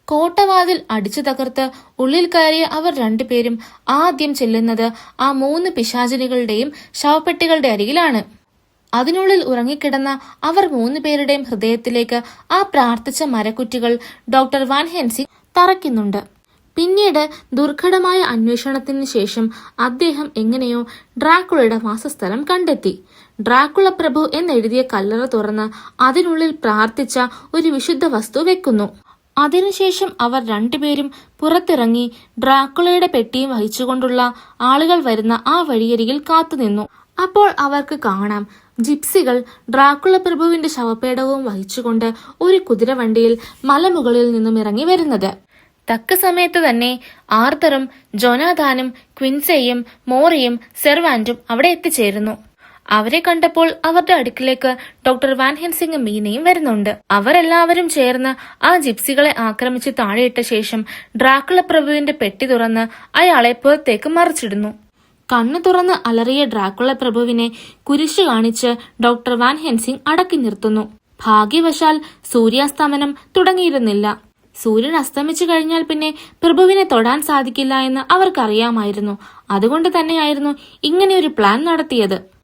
കോട്ടവാതിൽ അടിച്ചു തകർത്ത് ഉള്ളിൽ കയറിയ അവർ രണ്ടുപേരും ആദ്യം ചെല്ലുന്നത് ആ 3 പിശാചിനികളുടെയും ശവപ്പെട്ടികളുടെ അരികിലാണ്. അതിനുള്ളിൽ ഉറങ്ങിക്കിടന്ന അവർ 3 പേരുടെയും ഹൃദയത്തിലേക്ക് ആ പ്രാർത്ഥിച്ച മരക്കുറ്റികൾ ഡോക്ടർ വാൻ ഹെൻസിംഗ് തറയ്ക്കുന്നുണ്ട്. പിന്നീട് ദുർഘടമായ അന്വേഷണത്തിന് ശേഷം അദ്ദേഹം എങ്ങനെയോ ഡ്രാക്കുളയുടെ വാസസ്ഥലം കണ്ടെത്തി. ഡ്രാക്കുള പ്രഭു എന്നെഴുതിയ കല്ലറ തുറന്ന് അതിനുള്ളിൽ പ്രാർത്ഥിച്ച ഒരു വിശുദ്ധ വസ്തു വെക്കുന്നു. അതിനുശേഷം അവർ രണ്ടുപേരും പുറത്തിറങ്ങി ഡ്രാക്കുളയുടെ പെട്ടിയും വഹിച്ചുകൊണ്ടുള്ള ആളുകൾ വരുന്ന ആ വഴിയരികിൽ കാത്തുനിന്നു. അപ്പോൾ അവർക്ക് കാണാം ജിപ്സികൾ ഡ്രാക്കുള പ്രഭുവിന്റെ ശവപേടകവും വഹിച്ചുകൊണ്ട് ഒരു കുതിരവണ്ടിയിൽ മലമുകളിൽ നിന്നും ഇറങ്ങി വരുന്നത്. തക്ക സമയത്ത് തന്നെ ആർത്തറും ജോനാഥാനും ക്വിൻസയും മോറിയും സെർവാന്റും അവിടെ എത്തിച്ചേരുന്നു. അവരെ കണ്ടപ്പോൾ അവരുടെ അടുക്കിലേക്ക് ഡോക്ടർ വാൻ ഹെൻസിംഗും മീനയും വരുന്നുണ്ട്. അവരെല്ലാവരും ചേർന്ന് ആ ജിപ്സികളെ ആക്രമിച്ച് താഴെയിട്ട ശേഷം ഡ്രാക്കുള പ്രഭുവിന്റെ പെട്ടി തുറന്ന് അയാളെ പുറത്തേക്ക് മറിച്ചിടുന്നു. കണ്ണു തുറന്ന് അലറിയ ഡ്രാക്കുള പ്രഭുവിനെ കുരിശ് കാണിച്ച് ഡോക്ടർ വാൻ ഹെൻസിംഗ് അടക്കി നിർത്തുന്നു. ഭാഗ്യവശാൽ സൂര്യാസ്തമനം തുടങ്ങിയിരുന്നില്ല. സൂര്യൻ അസ്തമിച്ചു കഴിഞ്ഞാൽ പിന്നെ പ്രഭുവിനെ തൊടാൻ സാധിക്കില്ല എന്ന് അവർക്കറിയാമായിരുന്നു. അതുകൊണ്ട് തന്നെയായിരുന്നു ഇങ്ങനെ ഒരു പ്ലാൻ നടത്തിയത്.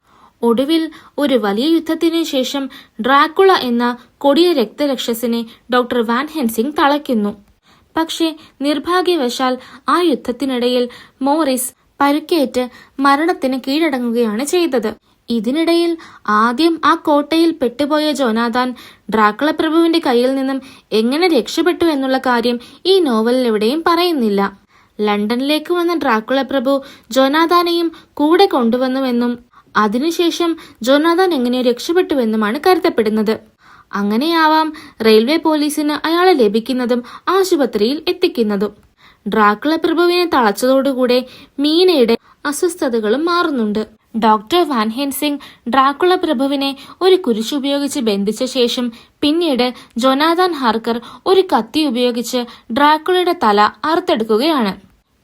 ഒടുവിൽ ഒരു വലിയ യുദ്ധത്തിനു ശേഷം ഡ്രാക്കുള എന്ന കൊടിയ രക്തരക്ഷസിനെ ഡോക്ടർ വാൻ ഹെൻസിംഗ് തളയ്ക്കുന്നു. പക്ഷേ നിർഭാഗ്യവശാൽ ആ യുദ്ധത്തിനിടയിൽ മോറിസ് പരുക്കേറ്റ് മരണത്തിന് കീഴടങ്ങുകയാണ് ചെയ്തത്. ഇതിനിടയിൽ ആദ്യം ആ കോട്ടയിൽ പെട്ടുപോയ ജോനാഥാൻ ഡ്രാക്കുള പ്രഭുവിന്റെ കയ്യിൽ നിന്നും എങ്ങനെ രക്ഷപ്പെട്ടു എന്നുള്ള കാര്യം ഈ നോവലിൽ എവിടെയും പറയുന്നില്ല. ലണ്ടനിലേക്ക് വന്ന ഡ്രാക്കുള പ്രഭു ജോനാഥാനെയും കൂടെ കൊണ്ടുവന്നുവെന്നും അതിനുശേഷം ജോനാഥാൻ എങ്ങനെ രക്ഷപ്പെട്ടുവെന്നുമാണ് കരുതപ്പെടുന്നത്. അങ്ങനെയാവാം റെയിൽവേ പോലീസിന് അയാളെ ലഭിക്കുന്നതും ആശുപത്രിയിൽ എത്തിക്കുന്നതും. ഡ്രാക്കുള പ്രഭുവിനെ തളച്ചതോടുകൂടെ മീനയുടെ അസ്വസ്ഥതകളും മാറുന്നുണ്ട്. ഡോക്ടർ വാൻ ഹെൻസിംഗ് ഡ്രാക്കുള പ്രഭുവിനെ ഒരു കുരിശുപയോഗിച്ച് ബന്ധിച്ച ശേഷം പിന്നീട് ജോനാഥാൻ ഹാർക്കർ ഒരു കത്തി ഉപയോഗിച്ച് ഡ്രാക്കുളയുടെ തല അറുത്തെടുക്കുകയാണ്.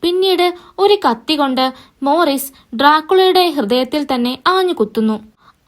പിന്നീട് ഒരു കത്തി കൊണ്ട് മോറിസ് ഡ്രാക്കുളയുടെ ഹൃദയത്തിൽ തന്നെ ആഞ്ഞു കുത്തുന്നു.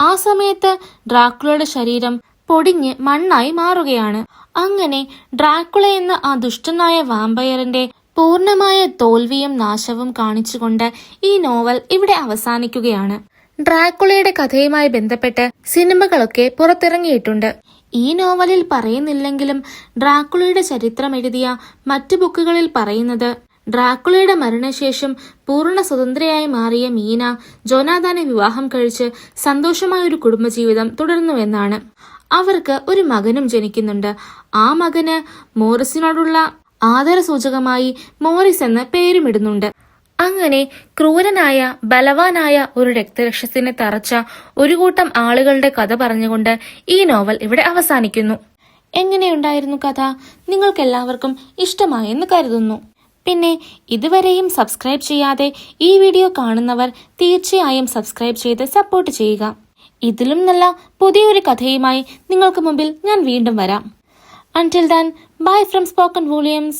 ആ സമയത്ത് ഡ്രാക്കുളയുടെ ശരീരം പൊടിഞ്ഞ് മണ്ണായി മാറുകയാണ്. അങ്ങനെ ഡ്രാക്കുള എന്ന ആ ദുഷ്ടനായ വാമ്പയറിന്റെ പൂർണമായ തോൽവിയും നാശവും കാണിച്ചുകൊണ്ട് ഈ നോവൽ ഇവിടെ അവസാനിക്കുകയാണ്. ഡ്രാക്കുളയുടെ കഥയുമായി ബന്ധപ്പെട്ട് സിനിമകളൊക്കെ പുറത്തിറങ്ങിയിട്ടുണ്ട്. ഈ നോവലിൽ പറയുന്നില്ലെങ്കിലും ഡ്രാക്കുളയുടെ ചരിത്രം എഴുതിയ മറ്റു ബുക്കുകളിൽ പറയുന്നത് ഡ്രാക്കുളയുടെ മരണശേഷം പൂർണ്ണ സ്വതന്ത്രയായി മാറിയ മീന ജോനാഥാനെ വിവാഹം കഴിച്ച് സന്തോഷമായ ഒരു കുടുംബജീവിതം തുടർന്നുവെന്നാണ്. അവർക്ക് ഒരു മകനും ജനിക്കുന്നുണ്ട്. ആ മകന് മോറിസിനോടുള്ള ആദരസൂചകമായി മോറിസ് എന്ന് പേരുമിടുന്നുണ്ട്. അങ്ങനെ ക്രൂരനായ ബലവാനായ ഒരു രക്തരക്ഷസിനെ തറച്ച ഒരു കൂട്ടം ആളുകളുടെ കഥ പറഞ്ഞുകൊണ്ട് ഈ നോവൽ ഇവിടെ അവസാനിക്കുന്നു. എങ്ങനെയുണ്ടായിരുന്നു കഥ? നിങ്ങൾക്കെല്ലാവർക്കും ഇഷ്ടമായെന്ന് കരുതുന്നു. പിന്നെ ഇതുവരെയും സബ്സ്ക്രൈബ് ചെയ്യാതെ ഈ വീഡിയോ കാണുന്നവർ തീർച്ചയായും സബ്സ്ക്രൈബ് ചെയ്ത് സപ്പോർട്ട് ചെയ്യുക. ഇതിലും നല്ല പുതിയൊരു കഥയുമായി നിങ്ങൾക്ക് മുമ്പിൽ ഞാൻ വീണ്ടും വരാം. Until then, bye from Spoken Volumes.